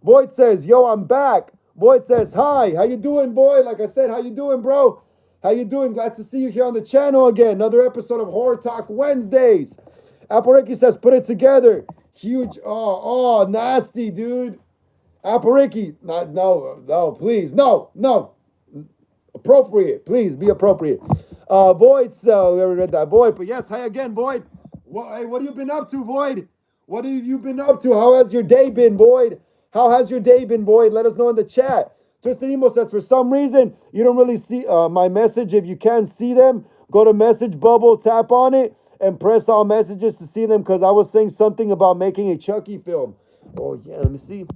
Boyd says, yo, I'm back. Boyd says, hi. How you doing, Boyd? Like I said, how you doing, bro? How you doing? Glad to see you here on the channel again. Another episode of Horror Talk Wednesdays. Apariki says, put it together. Huge. Oh, nasty, dude. Apariki. No, please. No. Appropriate. Please be appropriate. Boyd, so we already read that. Boyd, but yes, hi again, Boyd. What have you been up to, Boyd? What have you been up to? How has your day been, Boyd? How has your day been, Boyd? Let us know in the chat. Twisted Emo says, for some reason, you don't really see my message. If you can't see them, go to message bubble, tap on it, and press all messages to see them, because I was saying something about making a Chucky film. Oh, yeah, let me see.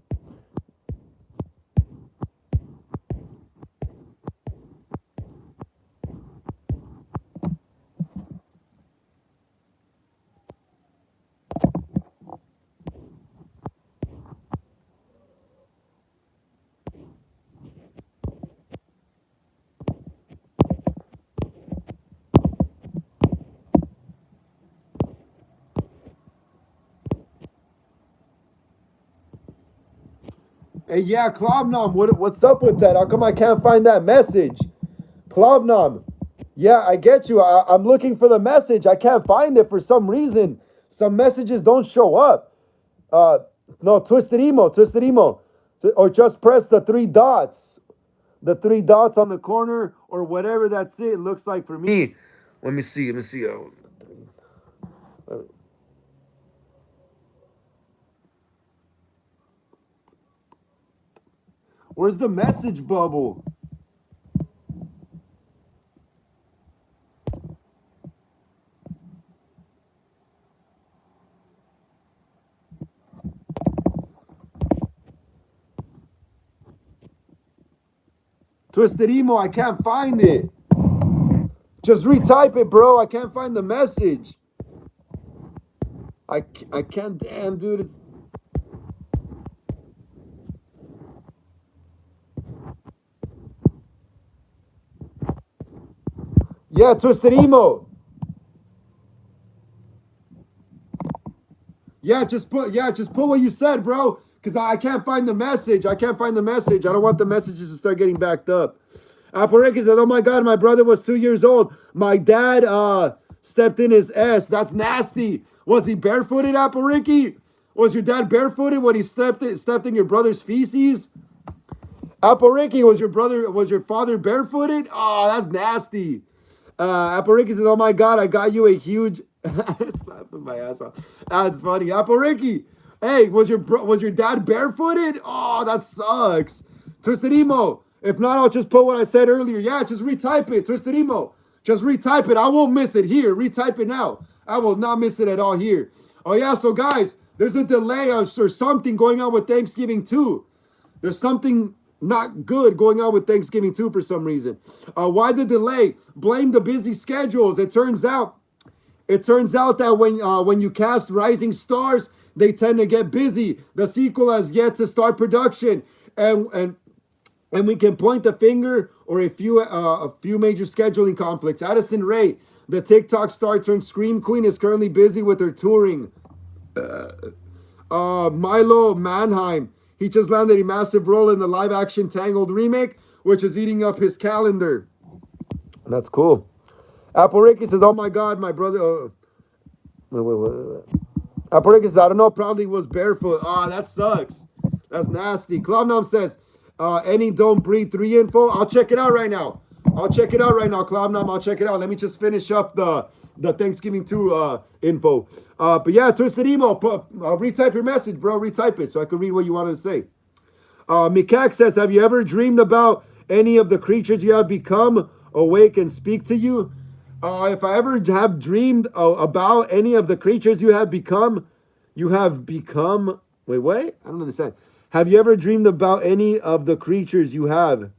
Hey, yeah, Klobnom, what's up with that? How come I can't find that message? Klobnom, yeah, I get you. I'm looking for the message. I can't find it for some reason. Some messages don't show up. No, Twisted Emo. Or just press the three dots. The three dots on the corner or whatever. That's it. It looks like for me. Let me see. Oh, Where's the message bubble? Twisted Emo, I can't find it. Just retype it, bro. I can't find the message. I can't, damn, dude. It's... Yeah, Twisted Emo. Yeah, just put what you said, bro. Because I can't find the message. I can't find the message. I don't want the messages to start getting backed up. Apareki said, oh my God, my brother was 2 years old. My dad stepped in his ass. That's nasty. Was he barefooted, Apareki? Was your dad barefooted when he stepped in your brother's feces? Apareki, was your father barefooted? Oh, that's nasty. Apareki says, oh my God, I got you a huge... Slapping my ass off. That's funny. Apareki, hey, was your dad barefooted? Oh, that sucks. Twisted Emo. If not, I'll just put what I said earlier. Yeah, just retype it. Twisted Emo. Just retype it. I won't miss it here. Retype it now. I will not miss it at all here. Oh, yeah, so guys, there's a delay or something going on with Thanksgiving too. There's something not good going on with Thanksgiving too for some reason. Why the delay? Blame the busy schedules. It turns out that when you cast Rising Stars, they tend to get busy. The sequel has yet to start production, and we can point the finger or a few major scheduling conflicts. Addison Rae, the TikTok star turned Scream Queen, is currently busy with her touring. Milo Manheim, he just landed a massive role in the live-action Tangled remake, which is eating up his calendar. That's cool. Apple Ricky says, oh my God, my brother... wait. Apple Ricky says, I don't know, probably was barefoot. Ah, that sucks. That's nasty. Cloudnom says, any Don't Breathe 3 info? I'll check it out right now. Cloudnom. I'll check it out. Let me just finish up the Thanksgiving 2 info. But yeah, Twisted Emo, retype your message, bro. Retype it so I can read what you wanted to say. Mikak says, have you ever dreamed about any of the creatures you have become awake and speak to you? If I ever have dreamed about any of the creatures you have become, wait, what? I don't understand. Have you ever dreamed about any of the creatures you have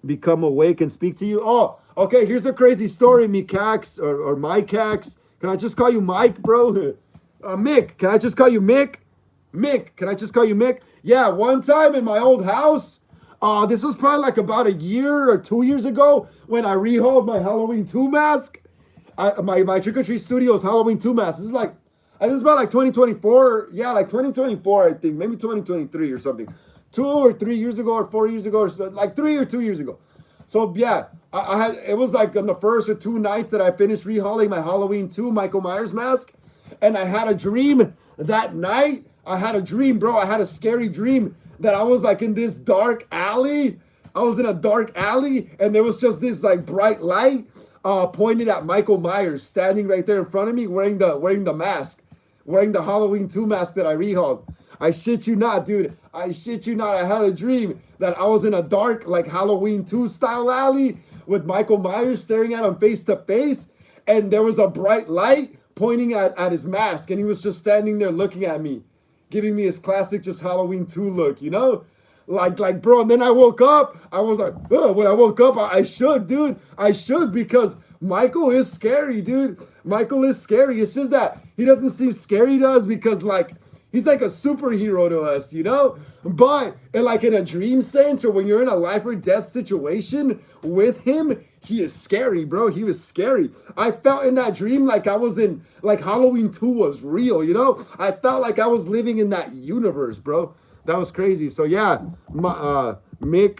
become awake and speak to you? Oh, okay, here's a crazy story, Mikax or Mikeax. Can I just call you Mike, bro? Mick, can I just call you Mick? Mick, can I just call you Mick? Yeah, one time in my old house, this was probably like about a year or 2 years ago when I rehauled my Halloween 2 mask. My Trick or Treat Studios Halloween 2 mask. This is about like 2024. Yeah, like 2024, I think. Maybe 2023 or something. 2 or 3 years ago or 4 years ago or so, like 3 or 2 years ago. So yeah, I had, it was like on the first or 2 nights that I finished rehauling my Halloween 2 Michael Myers mask. And I had a dream that night. I had a dream, bro. I had a scary dream that I was like in this dark alley. I was in a dark alley and there was just this like bright light pointed at Michael Myers standing right there in front of me wearing the mask, wearing the Halloween 2 mask that I rehauled. I shit you not, dude. I shit you not. I had a dream that I was in a dark like Halloween 2 style alley with Michael Myers staring at him face to face, and there was a bright light pointing at his mask, and he was just standing there looking at me, giving me his classic just Halloween 2 look, you know? Like, bro, and then I woke up, I was like, when I woke up, I shook, dude. I shook because Michael is scary, dude. Michael is scary. It's just that he doesn't seem scary to us because, like, he's like a superhero to us, you know? But, like, in a dream sense or when you're in a life or death situation with him, he is scary, bro. He was scary. I felt in that dream like I was in, like, Halloween 2 was real, you know? I felt like I was living in that universe, bro. That was crazy. So, yeah, Mick,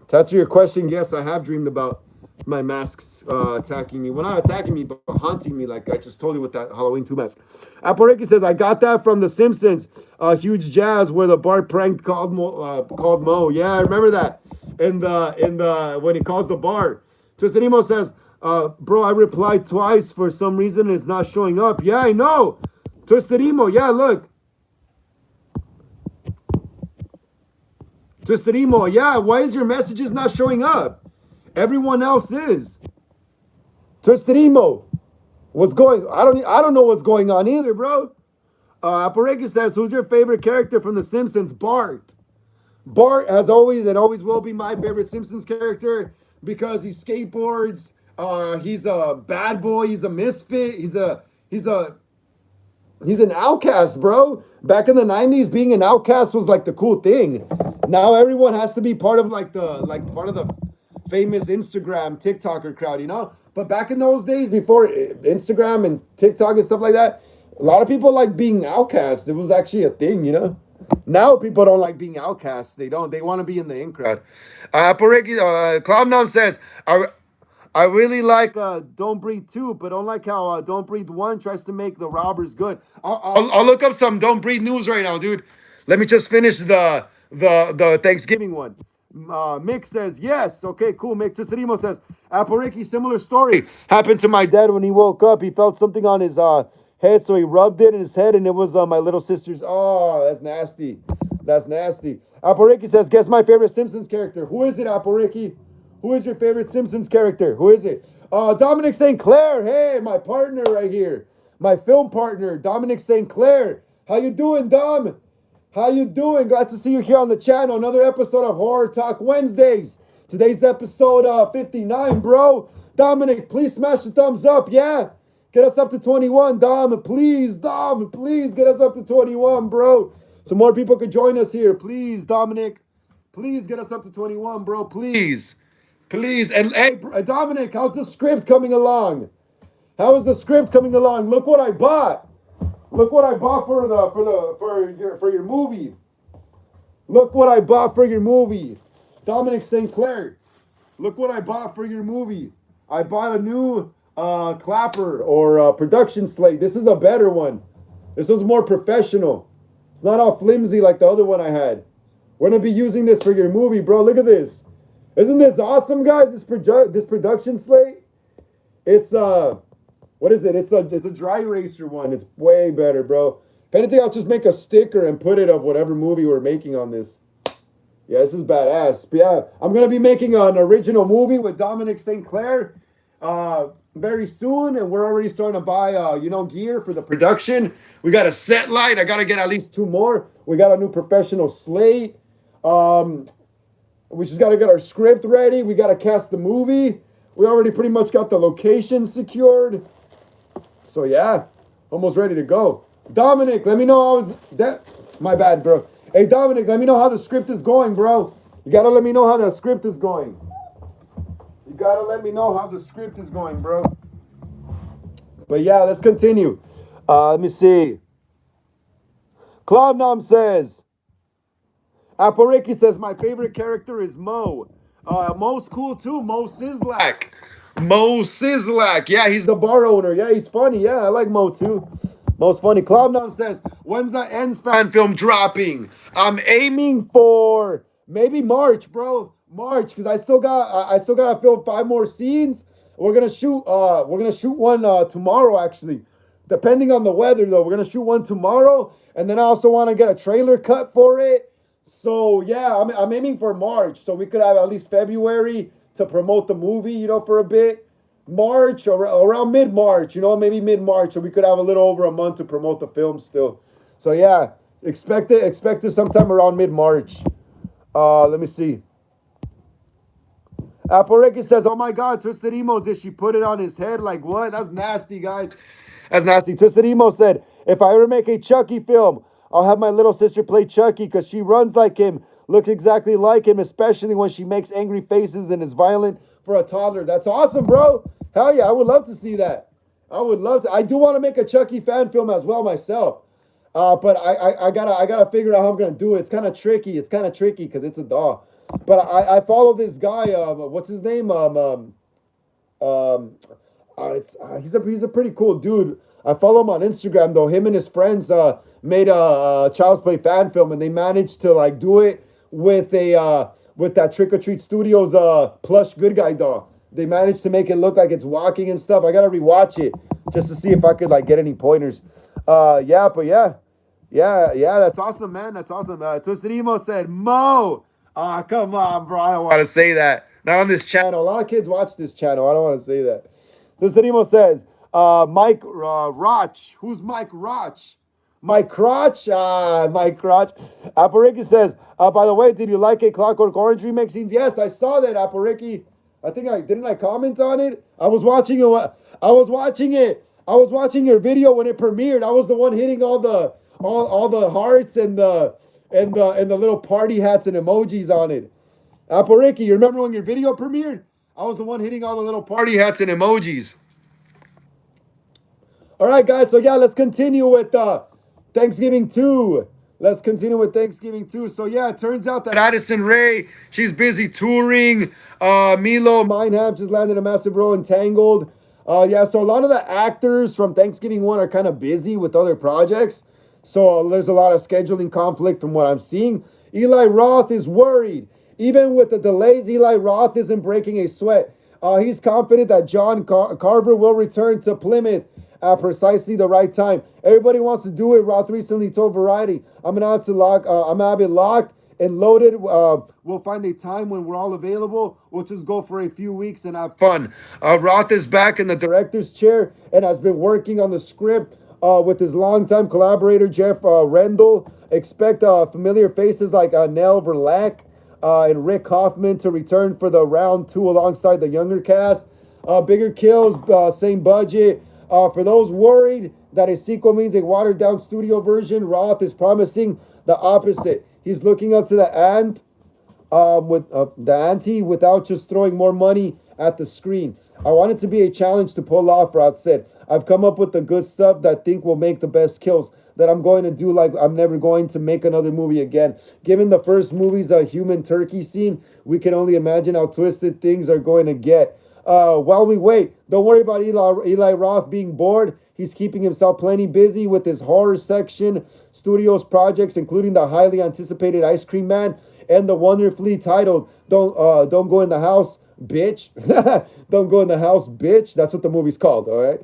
to answer your question, yes, I have dreamed about my masks attacking me. Well, not attacking me, but haunting me, like I just told you with that Halloween 2 mask. Aporiki says, I got that from The Simpsons. Huge Jazz, where the Bart pranked called Mo. Yeah, I remember that. In the when he calls the Bart. Twisted Emo says, bro, I replied twice for some reason and it's not showing up. Yeah, I know. Twisted Emo, yeah, look. Twisted Emo, yeah, why is your messages not showing up? Everyone else is. Twisted Emo, what's going? I don't know what's going on either, bro. Apareki says, who's your favorite character from The Simpsons? Bart. Bart has always and always will be my favorite Simpsons character because he skateboards. He's a bad boy. He's a misfit. He's an outcast, bro. Back in the 90s, being an outcast was like the cool thing. Now everyone has to be part of like part of the famous Instagram TikToker crowd, you know? But back in those days, before Instagram and TikTok and stuff like that, a lot of people like being outcasts. It was actually a thing, you know? Now people don't like being outcasts. They don't. They want to be in the in crowd. Cloud9 says, I really like Don't Breathe 2, but don't like how Don't Breathe 1 tries to make the robbers good. I'll look up some Don't Breathe news right now, dude. Let me just finish the Thanksgiving one. Mick says, yes. Okay, cool. Mick Tusarimo says, Apariki, similar story. Happened to my dad when he woke up. He felt something on his head, so he rubbed it in his head, and it was my little sister's. Oh, that's nasty. That's nasty. Apariki says, guess my favorite Simpsons character. Who is it, Apariki? Who is your favorite Simpsons character? Who is it? Dominic St. Clair. Hey, my partner right here. My film partner, Dominic St. Clair. How you doing, Dom? How you doing? Glad to see you here on the channel. Another episode of Horror Talk Wednesdays. Today's episode 59, bro. Dominic, please smash the thumbs up, yeah? Get us up to 21, Dom. Please, Dom, please get us up to 21, bro. So more people could join us here. Please, Dominic. Please get us up to 21, bro. Please. Please. And hey, Dominic, how's the script coming along? How is the script coming along? Look what I bought. Look what I bought for your movie. Look what I bought for your movie. Dominic St. Clair. Look what I bought for your movie. I bought a new clapper or production slate. This is a better one. This one's more professional. It's not all flimsy like the other one I had. We're gonna be using this for your movie, bro. Look at this. Isn't this awesome, guys? This production slate. It's what is it? It's a dry eraser one. It's way better, bro. If anything, I'll just make a sticker and put it of whatever movie we're making on this. Yeah, this is badass. But yeah, I'm gonna be making an original movie with Dominic St. Clair very soon, and we're already starting to buy gear for the production. We got a set light. I gotta get at least 2 more. We got a new professional slate. We just gotta get our script ready. We gotta cast the movie. We already pretty much got the location secured. So yeah, almost ready to go. Dominic, let me know how my bad, bro. Hey, Dominic, let me know how the script is going, bro. You gotta let me know how the script is going. You gotta let me know how the script is going, bro. But yeah, let's continue. Let me see. Cloudnom says, Apariki says, my favorite character is Mo. Mo's cool too. Mo Sislak. Mo Sislak. Yeah, he's the bar owner. Yeah, he's funny. Yeah, I like Mo too. Mo's funny. Cloudnom says, when's the Ends fan film dropping? I'm aiming for maybe March, bro. March, because I still gotta film 5 more scenes. We're gonna shoot one tomorrow, actually. Depending on the weather though. We're gonna shoot one tomorrow. And then I also want to get a trailer cut for it. So yeah, I'm aiming for March. So we could have at least February to promote the movie, for a bit. March or around mid-March, maybe mid-March, so we could have a little over a month to promote the film still. So yeah, expect it sometime around mid-March. Let me see. Apareki says, oh my God, Twisted Emo, did she put it on his head? Like what? That's nasty, guys. That's nasty. Twisted Emo said, if I ever make a Chucky film, I'll have my little sister play Chucky because she runs like him, looks exactly like him, especially when she makes angry faces and is violent for a toddler. That's awesome, bro. Hell yeah, I would love to see that. I would love to. I do want to make a Chucky fan film as well myself. But I gotta figure out how I'm gonna do it. It's kind of tricky. It's kind of tricky because it's a doll. But I follow this guy. What's his name? He's a pretty cool dude. I follow him on Instagram though. Him and his friends made a Child's Play fan film, and they managed to like do it with that Trick or Treat Studios plush good guy doll. They managed to make it look like it's walking and stuff. I gotta rewatch it just to see if I could like get any pointers. Yeah, that's awesome, man. That's awesome. Twisted Emo said, Mo, Ah, come on, bro. I don't want to say that. Not on this channel. A lot of kids watch this channel. I don't want to say that. So Sanimo says, Mike Roch. Who's Mike Roch? Mike Crotch? Mike Crotch. Apariki says, by the way, did you like a Clockwork Orange remake scenes? Yes, I saw that, Apariki. I think I didn't I comment on it? I was watching it. I was watching it. I was watching your video when it premiered. I was the one hitting all the hearts and the little party hats and emojis on it. Apariki, you remember when your video premiered? I was the one hitting all the little party hats and emojis. All right, guys. So yeah, let's continue with Thanksgiving 2. Let's continue with Thanksgiving 2. So yeah, it turns out that Addison Rae, she's busy touring. Milo Mineham just landed a massive role in Tangled. Yeah, so a lot of the actors from Thanksgiving 1 are kind of busy with other projects. So there's a lot of scheduling conflict from what I'm seeing. Eli Roth is worried. Even with the delays, Eli Roth isn't breaking a sweat. He's confident that John Carver will return to Plymouth at precisely the right time. Everybody wants to do it. Roth recently told Variety, I'm gonna have it locked and loaded. We'll find a time when we're all available. We'll just go for a few weeks and have fun. Roth is back in the director's chair and has been working on the script with his longtime collaborator Jeff Rendell. Expect familiar faces like Nell Verlaque and Rick Hoffman to return for the round 2 alongside the younger cast. Bigger kills, same budget. For those worried that a sequel means a watered-down studio version, Roth is promising the opposite. He's looking up to the ante without just throwing more money at the screen. I want it to be a challenge to pull off, Roth said. I've come up with the good stuff that I think will make the best kills that I'm going to do like I'm never going to make another movie again. Given the first movie's human turkey scene, we can only imagine how twisted things are going to get. While we wait, don't worry about Eli Roth being bored. He's keeping himself plenty busy with his horror section studios projects, including the highly anticipated Ice Cream Man and the wonderfully titled Don't Go in the House, Bitch. Don't Go in the House, Bitch. That's what the movie's called, all right?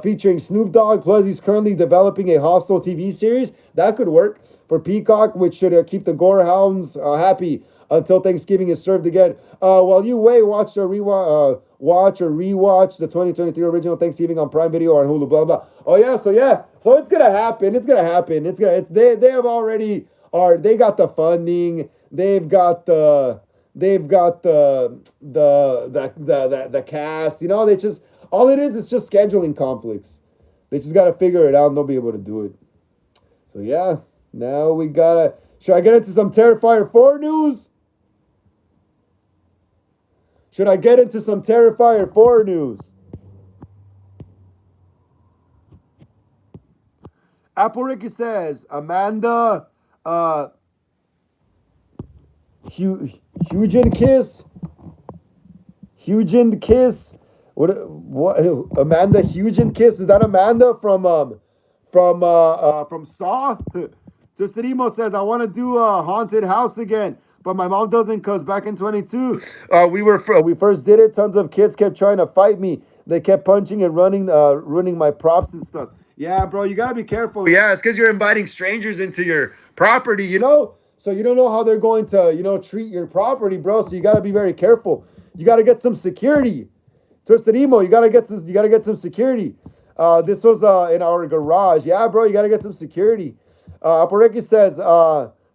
Featuring Snoop Dogg. Plus, he's currently developing a Hostel TV series. That could work for Peacock, which should keep the gore hounds happy until Thanksgiving is served again. While you wait, watch or rewatch the 2023 original Thanksgiving on Prime Video or on Hulu, blah, blah. Oh, yeah, so it's going to happen. They have already, they got the funding. They've got the cast. You know, they just, all it is just scheduling conflicts. They just got to figure it out and they'll be able to do it. So, yeah, now we got to, should I get into some Terrifier 4 news? Should I get into some Terrifier 4 news? Apple Ricky says, Amanda, Hugin Kiss. What? Amanda Hugin Kiss? Is that Amanda from Saw? Justinimo says, I want to do a haunted house again, but my mom doesn't because back in 22, we first did it. Tons of kids kept trying to fight me. They kept punching and ruining my props and stuff. Yeah, bro, you got to be careful. Yeah, it's because you're inviting strangers into your property, you know? So you don't know how they're going to, treat your property, bro. So you got to be very careful. You got to get some security. Twisted Emo, you got to get some security. This was in our garage. Yeah, bro, you got to get some security. Apareki says,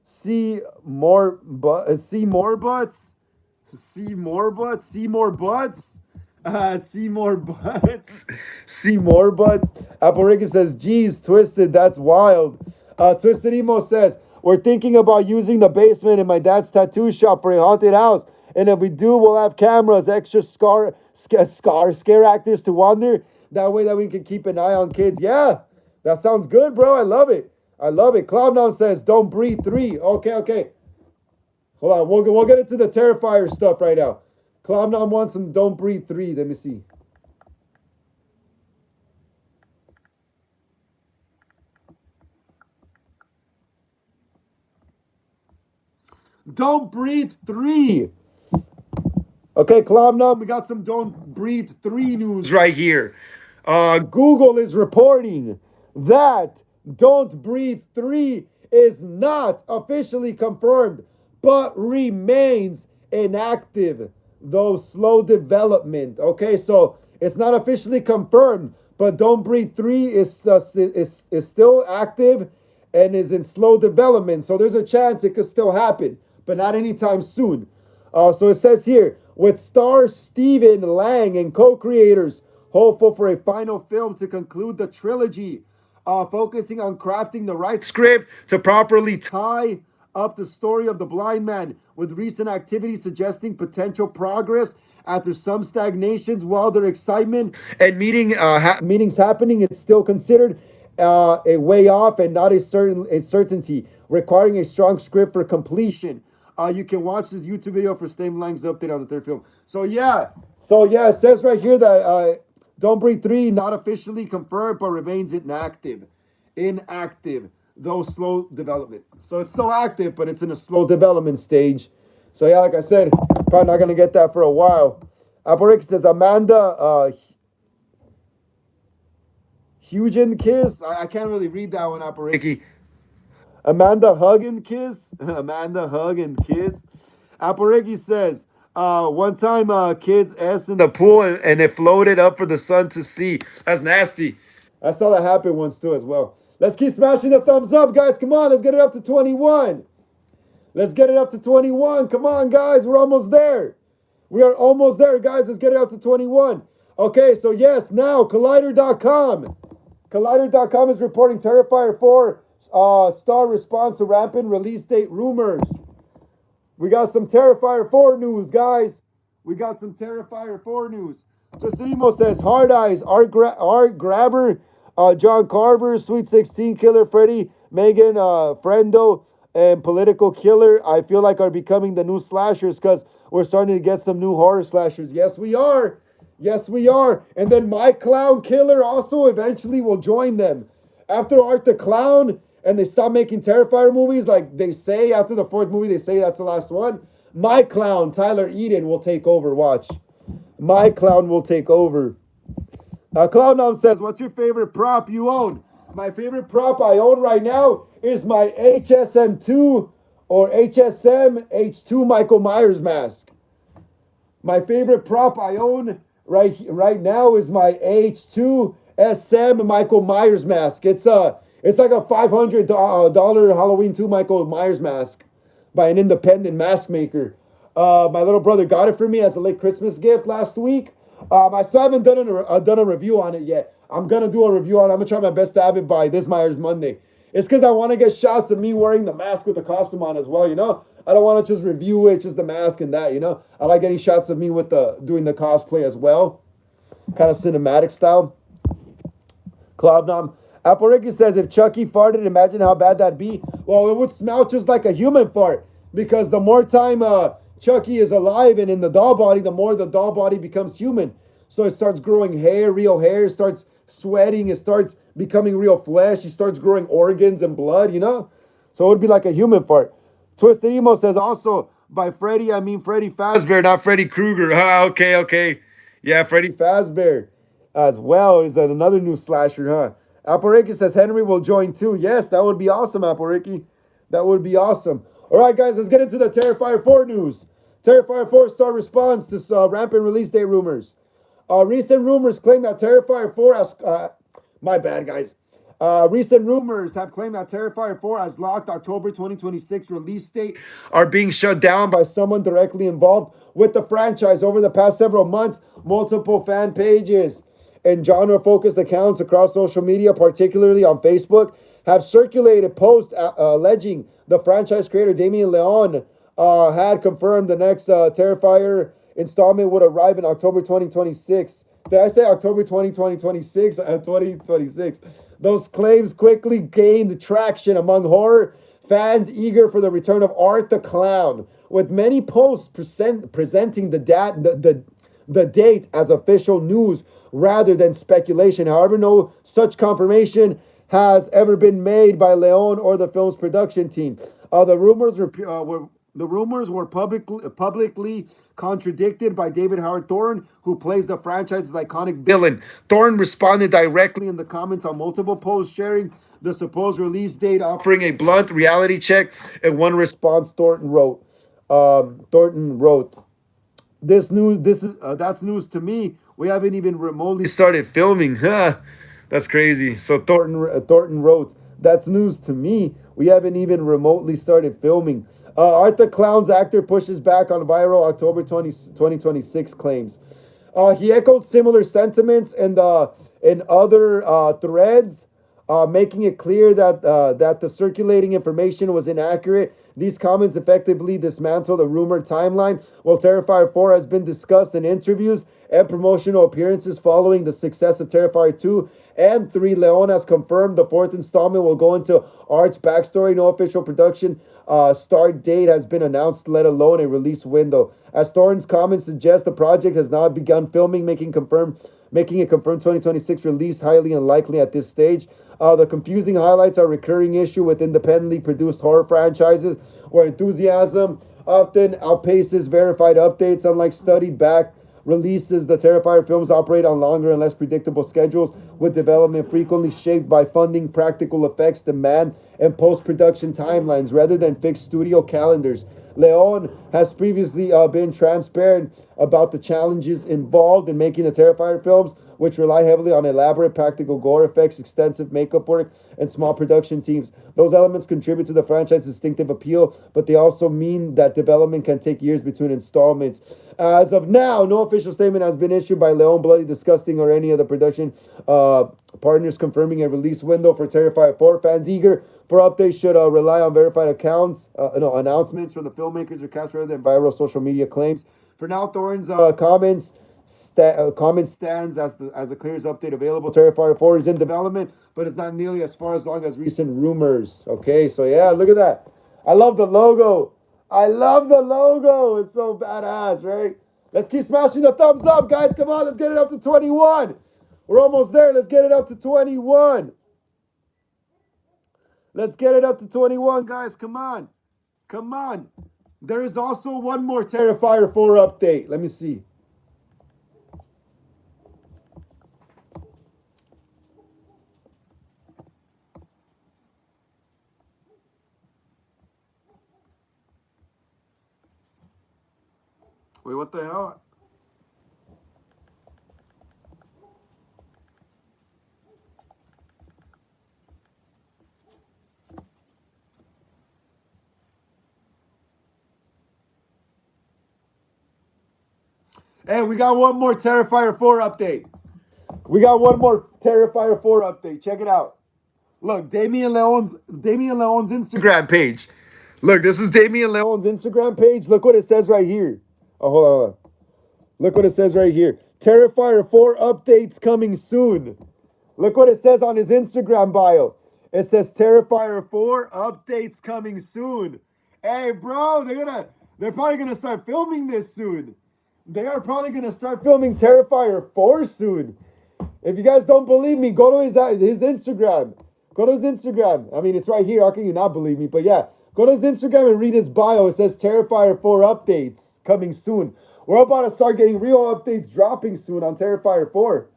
see more butts. See more butts. See more butts. Apareki says, geez, Twisted, that's wild. Twisted Emo says, we're thinking about using the basement in my dad's tattoo shop for a haunted house. And if we do, we'll have cameras, extra scare actors to wander. That way that we can keep an eye on kids. Yeah, that sounds good, bro. I love it. Cloudnow says, don't breathe 3. Okay. Hold on. We'll get into the Terrifier stuff right now. Cloudnow wants some don't breathe 3. Let me see. Don't breathe 3. Okay, Cloudnow, we got some don't breathe 3 news right here. Google is reporting that Don't Breathe 3 is not officially confirmed but remains inactive, though slow development. Okay, so it's not officially confirmed, but Don't Breathe 3 is still active and is in slow development. So there's a chance it could still happen, but not anytime soon. So it says here, with star Stephen Lang and co-creators hopeful for a final film to conclude the trilogy, focusing on crafting the right script to properly tie up the story of the blind man, with recent activity suggesting potential progress after some stagnations. While their excitement and meetings happening, it's still considered a way off and not a certainty, requiring a strong script for completion. You can watch this YouTube video for Stame Lang's update on the third film. So yeah, it says right here that Don't Breathe 3 not officially confirmed, but remains inactive, though slow development. So it's still active, but it's in a slow development stage. So yeah, like I said, probably not gonna get that for a while. Aporik says Amanda Hugen Kiss. I can't really read that one, Apariki. Amanda Hug and Kiss. Amanda Hug and Kiss. Apariki says, one time kids ass in the pool and it floated up for the sun to see. That's nasty. I saw that happen once too as well. Let's keep smashing the thumbs up, guys. Come on, let's get it up to 21. Let's get it up to 21. Come on, guys. We're almost there. We are almost there, guys. Let's get it up to 21. Okay, so yes, now Collider.com. Collider.com is reporting Terrifier 4 star response to rampant release date rumors. We got some Terrifier 4 news, guys. We got some Terrifier 4 news. Justinimo says, Hard Eyes, Art Grabber, John Carver, Sweet 16 Killer, Freddy, Megan, Frendo, and Political Killer, I feel like are becoming the new slashers because we're starting to get some new horror slashers. Yes, we are. Yes, we are. And then My Clown Killer also eventually will join them. After Art the Clown, and they stop making Terrifier movies, like they say after the fourth movie, they say that's the last one. My Clown, Tyler Eden, will take over. Watch. My Clown will take over. Clown says, what's your favorite prop you own? My favorite prop I own right now is my HSM2 or HSM H2 Michael Myers mask. My favorite prop I own right now is my H2 SM Michael Myers mask. It's like a $500 Halloween 2 Michael Myers mask by an independent mask maker. My little brother got it for me as a late Christmas gift last week. I still haven't done a review on it yet. I'm gonna do a review on it. I'm gonna try my best to have it by this Myers Monday. It's because I want to get shots of me wearing the mask with the costume on as well. You know, I don't want to just review it, just the mask and that. You know, I like getting shots of me with doing the cosplay as well, kind of cinematic style. Cloudnom. Aporiki says, if Chucky farted, imagine how bad that'd be. Well, it would smell just like a human fart because the more time Chucky is alive and in the doll body, the more the doll body becomes human. So it starts growing hair, real hair, starts sweating, it starts becoming real flesh, he starts growing organs and blood, you know? So it would be like a human fart. Twisted Emo says, also, by Freddy, I mean Freddy Fazbear, not Freddy Krueger. Okay. Yeah, Freddy Fazbear as well is that another new slasher, huh? Aporiki says Henry will join too. Yes, that would be awesome, Aporiki. That would be awesome. All right, guys, let's get into the Terrifier 4 news. Terrifier 4 star response to rampant release date rumors. Recent rumors claim that Terrifier 4 has... my bad, guys. Recent rumors have claimed that Terrifier 4 has locked October 2026 release date are being shut down by someone directly involved with the franchise. Over the past several months, multiple fan pages and genre-focused accounts across social media, particularly on Facebook, have circulated posts alleging the franchise creator Damien Leone had confirmed the next Terrifier installment would arrive in October 2026. Did I say October 2026? 2026. Those claims quickly gained traction among horror fans eager for the return of Art the Clown, with many posts presenting the date as official news rather than speculation. However, no such confirmation has ever been made by Leone or the film's production team. The rumors were publicly contradicted by David Howard Thorne, who plays the franchise's iconic villain. Thorne responded directly in the comments on multiple posts, sharing the supposed release date, offering a blunt reality check. In one response, Thornton wrote, Thornton wrote, "This news, this is that's news to me. We haven't even remotely started filming." Huh. That's crazy. So Thornton wrote, "That's news to me. We haven't even remotely started filming." Art the Clown's actor pushes back on viral October 2026 claims. He echoed similar sentiments in other threads, making it clear that the circulating information was inaccurate. These comments effectively dismantle the rumored timeline. While Terrifier 4 has been discussed in interviews and promotional appearances following the success of Terrifier 2 and 3, Leon has confirmed the fourth installment will go into Art's backstory. No official production start date has been announced, let alone a release window. As Thornton's comments suggest, the project has not begun filming, making a confirmed 2026 release highly unlikely at this stage. The confusing highlights are a recurring issue with independently produced horror franchises, where enthusiasm often outpaces verified updates. Unlike studied back releases, the Terrifier films operate on longer and less predictable schedules, with development frequently shaped by funding, practical effects, demand, and post-production timelines rather than fixed studio calendars. Leon has previously been transparent about the challenges involved in making the Terrifier films, which rely heavily on elaborate practical gore effects, extensive makeup work, and small production teams. Those elements contribute to the franchise's distinctive appeal, but they also mean that development can take years between installments. As of now, no official statement has been issued by Leon Bloody Disgusting or any of the production partners confirming a release window for Terrifier 4. Fans eager for updates should rely on verified announcements from the filmmakers or cast rather than viral social media claims. For now, Thorne's comment stands as the clearest update available. Terrifier 4 is in development, but it's not nearly as far along as recent rumors. Okay, so yeah, look at that. I love the logo. I love the logo. It's so badass, right? Let's keep smashing the thumbs up, guys. Come on, let's get it up to 21. We're almost there. Let's get it up to 21. Let's get it up to 21, guys. Come on. Come on. There is also one more Terrifier 4 update. Let me see. Wait, what the hell? Hey, we got one more Terrifier 4 update. We got one more Terrifier 4 update. Check it out. Look, Damien Leon's Instagram page. Look, this is Damien Leon's Instagram page. Look what it says right here. Oh, hold on. Look what it says right here. Terrifier 4 updates coming soon. Look what it says on his Instagram bio. It says Terrifier 4 updates coming soon. Hey, bro, they're probably gonna start filming this soon. They are probably gonna start filming Terrifier 4 soon. If you guys don't believe me, go to his Instagram. Go to his Instagram. I mean, it's right here. How can you not believe me? But yeah, go to his Instagram and read his bio. It says Terrifier 4 updates coming soon. We're about to start getting real updates dropping soon on Terrifier 4.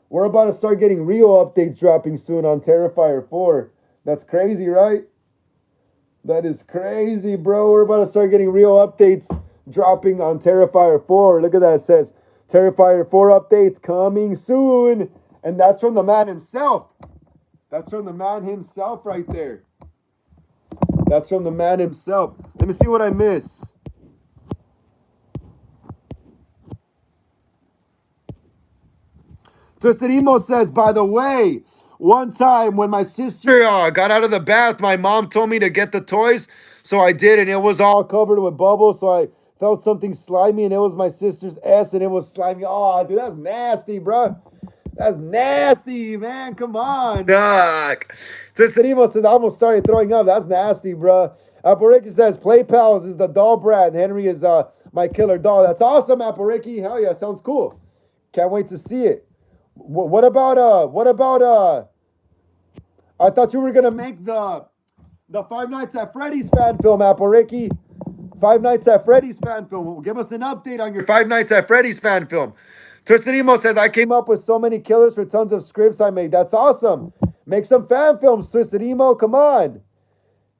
We're about to start getting real updates dropping soon on Terrifier 4. That's crazy, right? That is crazy, bro. We're about to start getting real updates dropping on Terrifier 4. Look at that. It says Terrifier 4 updates coming soon. And that's from the man himself. That's from the man himself right there. That's from the man himself. Let me see what I miss. Twisted Emo says, by the way, one time when my sister got out of the bath, my mom told me to get the toys. So I did, and it was all covered with bubbles. So I felt something slimy, and it was my sister's ass, and it was slimy. Oh, dude, that's nasty, bro. That's nasty, man. Come on, dog. Twisted Emo says, I almost started throwing up. That's nasty, bro. Apple says, Play Pals is the doll brand. Henry is my killer doll. That's awesome, Apple Ricky. Hell yeah, sounds cool. Can't wait to see it. What about I thought you were gonna make the Five Nights at Freddy's fan film, Apple Ricky. Five Nights at Freddy's fan film. Give us an update on your Five Nights at Freddy's fan film. Twisted Emo says, I came up with so many killers for tons of scripts I made. That's awesome. Make some fan films, Twisted Emo. Come on.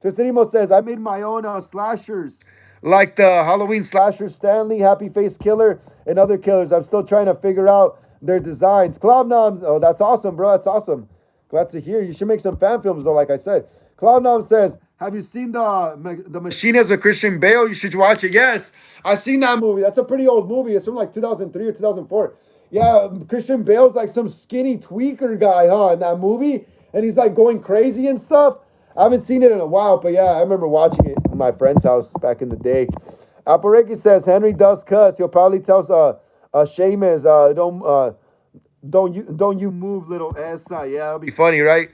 Twisted Emo says, I made my own slashers. like the Halloween slasher Stanley, Happy Face Killer, and other killers. I'm still trying to figure out their designs. Cloud Noms, oh, that's awesome, bro. That's awesome. Glad to hear. You should make some fan films, though, like I said. Cloud Nom says, have you seen the Machinist with Christian Bale? You should watch it. Yes, I seen that movie. That's a pretty old movie. It's from like 2003 or 2004. Yeah, Christian Bale's like some skinny tweaker guy, huh, in that movie? And he's like going crazy and stuff. I haven't seen it in a while, but yeah, I remember watching it in my friend's house back in the day. Apareki says Henry does cuss. He'll probably tell Seamus, don't you move, little ass. Yeah, it'll be funny, right?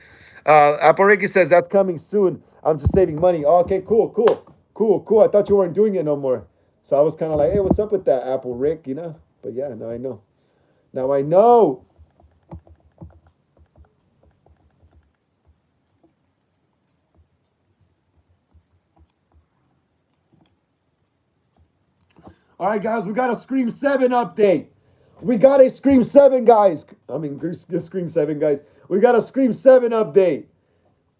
Apareki says that's coming soon. I'm just saving money. Oh, okay, cool. I thought you weren't doing it no more. So I was kind of like, hey, what's up with that, Apple Rick? You know? But yeah, now I know. Now I know. All right, guys, we got a Scream 7 update. We got a Scream 7, guys. Scream 7, guys. We got a Scream 7 update.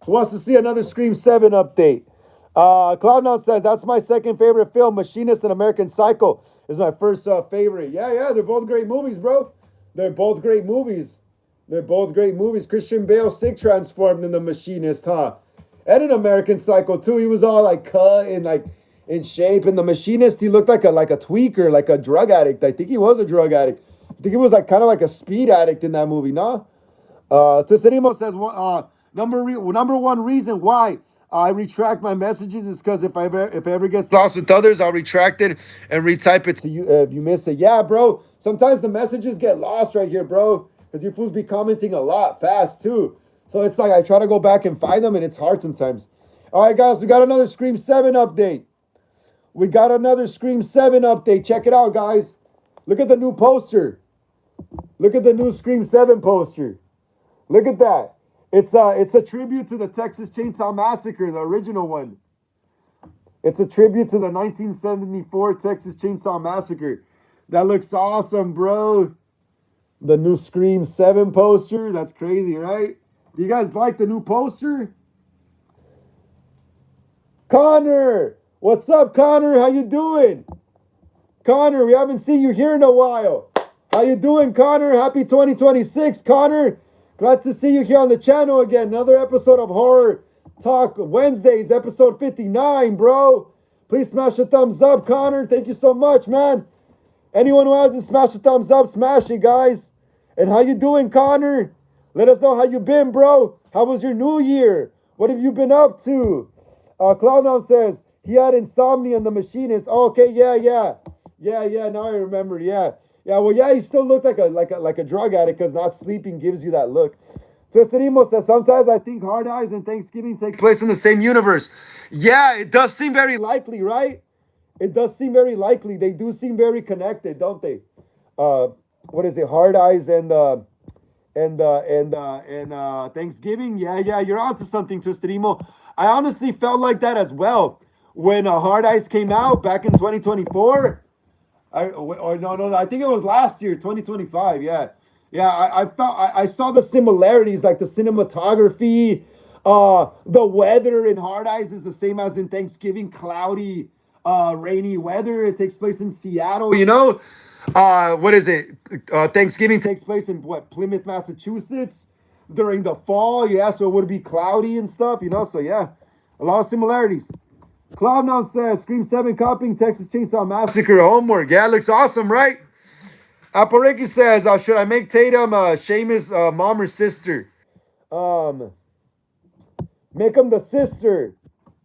Who wants to see another Scream 7 update? Cloud9 says, that's my second favorite film. Machinist and American Psycho is my first favorite. Yeah, they're both great movies, bro. They're both great movies. Christian Bale sick transformed in The Machinist, huh? And in American Psycho, too. He was all like cut and like in shape. In The Machinist, he looked like a tweaker, like a drug addict. I think he was a drug addict. I think he was like kind of like a speed addict in that movie, nah? Tosanimo says, number one reason why I retract my messages is because if I ever gets lost with others, I'll retract it and retype it to you if you miss it. Yeah, bro. Sometimes the messages get lost right here, bro, because you fools be commenting a lot fast too. So it's like I try to go back and find them, and it's hard sometimes. All right, guys, we got another Scream 7 update. Check it out, guys. Look at the new poster. Look at the new Scream 7 poster. Look at that. It's a tribute to the Texas Chainsaw Massacre, the original one. It's a tribute to the 1974 Texas Chainsaw Massacre. That looks awesome, bro. The new Scream 7 poster. That's crazy, right? Do you guys like the new poster? Connor! What's up, Connor? How you doing? Connor, we haven't seen you here in a while. How you doing, Connor? Happy 2026, Connor. Glad to see you here on the channel again. Another episode of Horror Talk Wednesdays, episode 59, bro. Please smash a thumbs up, Connor. Thank you so much, man. Anyone who hasn't smashed a thumbs up, smash it, guys. And how you doing, Connor? Let us know how you been, bro. How was your new year? What have you been up to? Clown says he had insomnia in The Machinist. Oh, okay, yeah. Now I remember. Yeah. Well, he still looked like a drug addict because not sleeping gives you that look. Twisted Emo says, sometimes I think Hard Eyes and Thanksgiving take place in the same universe. Yeah, it does seem very likely, right? It does seem very likely. They do seem very connected, don't they? What is it? Hard Eyes and Thanksgiving. Yeah, you're onto something, Twisted Emo. I honestly felt like that as well when Hard Eyes came out back in 2024. No, I think it was last year, 2025. Yeah, I saw the similarities, like the cinematography, the weather in Hard Eyes is the same as in Thanksgiving, cloudy, rainy weather. It takes place in Seattle, you know. What is it? Thanksgiving takes place in Plymouth, Massachusetts during the fall. Yeah, so it would be cloudy and stuff, you know. So yeah, a lot of similarities. Cloud now says Scream 7 copying Texas Chainsaw Massacre homework. Yeah, it looks awesome, right? Apareki says, should I make Tatum Seamus mom or sister? Make him the sister.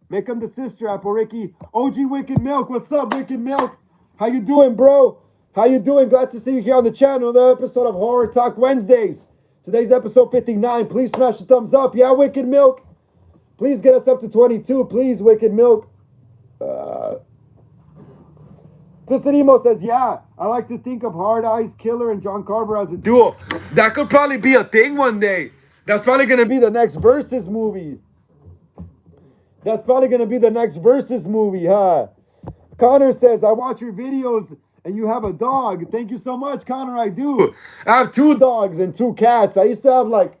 Apareki. OG Wicked Milk. What's up, Wicked Milk? How you doing, bro? How you doing? Glad to see you here on the channel. Another episode of Horror Talk Wednesdays. Today's episode 59. Please smash the thumbs up. Yeah, Wicked Milk. Please get us up to 22. Please, Wicked Milk. Twisted Emo says, yeah, I like to think of Hard Eyes Killer and John Carver as a duo. That could probably be a thing one day. That's probably going to be the next Versus movie. Huh? Connor says, I watch your videos and you have a dog. Thank you so much, Connor. I do. I have 2 dogs and 2 cats. I used to have like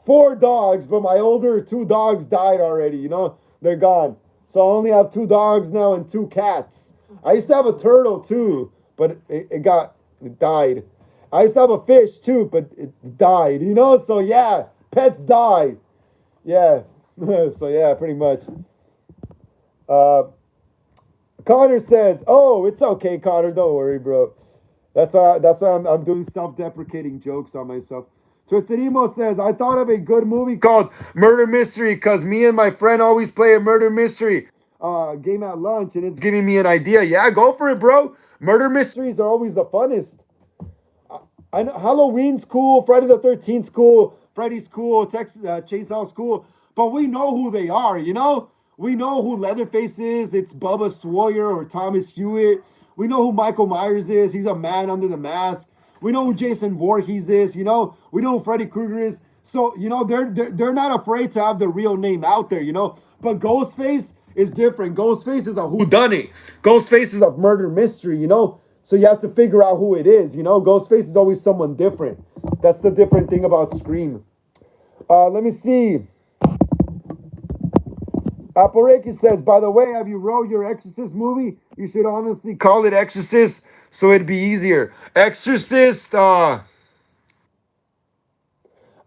4 dogs, but my older 2 dogs died already, you know? They're gone. So I only have two dogs now and two cats. I used to have a turtle too, but it died. I used to have a fish too, but it died. You know, so yeah, pets die. Yeah. So yeah, pretty much. Uh, Connor says, "Oh, it's okay, Connor. Don't worry, bro. That's why I'm doing self-deprecating jokes on myself." Twisted Emo says, "I thought of a good movie called Murder Mystery because me and my friend always play a murder mystery game at lunch, and it's giving me an idea." Yeah, go for it, bro. Murder mysteries are always the funnest. I know Halloween's cool, Friday the 13th's cool, Freddy's cool, Texas Chainsaw's cool, but we know who they are, you know? We know who Leatherface is. It's Bubba Sawyer or Thomas Hewitt. We know who Michael Myers is. He's a man under the mask. We know who Jason Voorhees is, you know? We know who Freddy Krueger is. So, you know, they're not afraid to have the real name out there, you know? But Ghostface is different. Ghostface is a whodunit. Ghostface is a murder mystery, you know? So you have to figure out who it is, you know? Ghostface is always someone different. That's the different thing about Scream. Let me see. Apareki says, by the way, have you wrote your Exorcist movie? You should honestly call it Exorcist so it'd be easier. Exorcist, I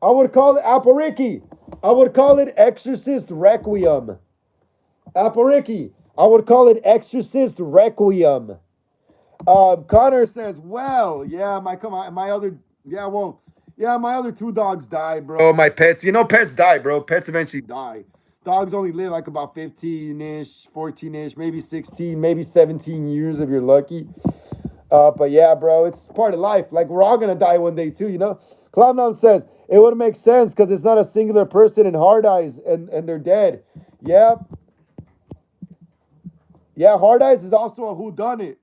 would call it Apareki. I would call it Exorcist Requiem. Apareki. I would call it Exorcist Requiem. Connor says, well, yeah, my other, yeah, well, yeah, my other two dogs died, bro. Oh, my pets, you know, pets die, bro. Pets eventually die. Dogs only live like about 15-ish, 14-ish, maybe 16, maybe 17 years if you're lucky. But yeah, bro, it's part of life. Like, we're all gonna die one day too, you know? Cloudnoun says, it would make sense because it's not a singular person in Hard Eyes and they're dead. Yeah. Yeah, Hard Eyes is also a whodunit.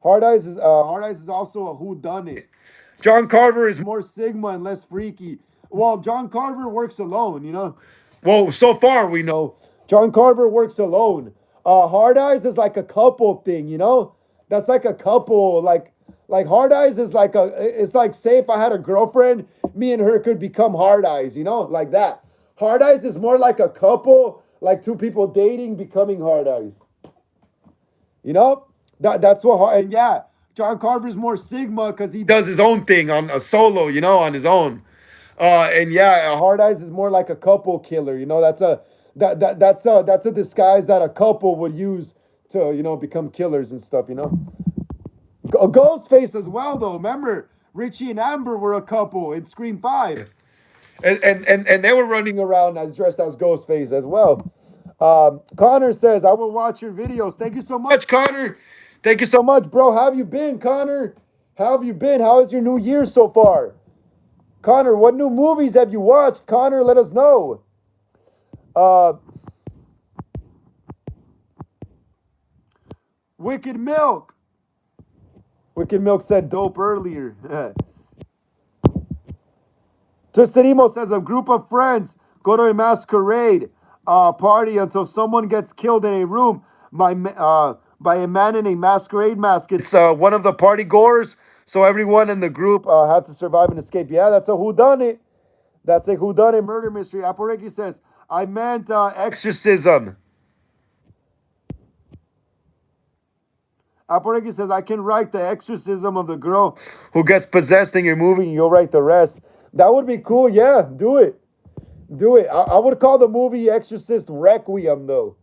Hard Eyes is also a whodunit. John Carver is more Sigma and less freaky. Well, John Carver works alone, you know. Well, so far we know John Carver works alone. Hard Eyes is like a couple thing, you know. That's like a couple, like Hard Eyes is like it's like say if I had a girlfriend, me and her could become Hard Eyes, you know, like that. Hard Eyes is more like a couple, like two people dating becoming Hard Eyes. You know, that's what. And yeah, John Carver's more Sigma because he does his own thing on a solo, you know, on his own. And yeah, Hard Eyes is more like a couple killer. You know, that's a disguise that a couple would use to become killers and stuff. You know, Ghostface as well though. Remember, Richie and Amber were a couple in Scream 5. And they were running around as dressed as Ghostface as well. Connor says, I will watch your videos. Thank you so much, Connor. Thank you so much, bro. How have you been, Connor? How have you been? How is your new year so far? Connor, what new movies have you watched? Connor, let us know. Wicked Milk. Wicked Milk said dope earlier. Twisted Emo says a group of friends go to a masquerade party until someone gets killed in a room by a man in a masquerade mask. It's one of the party goers, so everyone in the group had to survive and escape. Yeah, that's a whodunit. That's a whodunit murder mystery. Apareki says, I meant exorcism. Apareki says, I can write the exorcism of the girl who gets possessed in your movie, and you'll write the rest. That would be cool. Yeah, do it. Do it. I would call the movie Exorcist Requiem, though.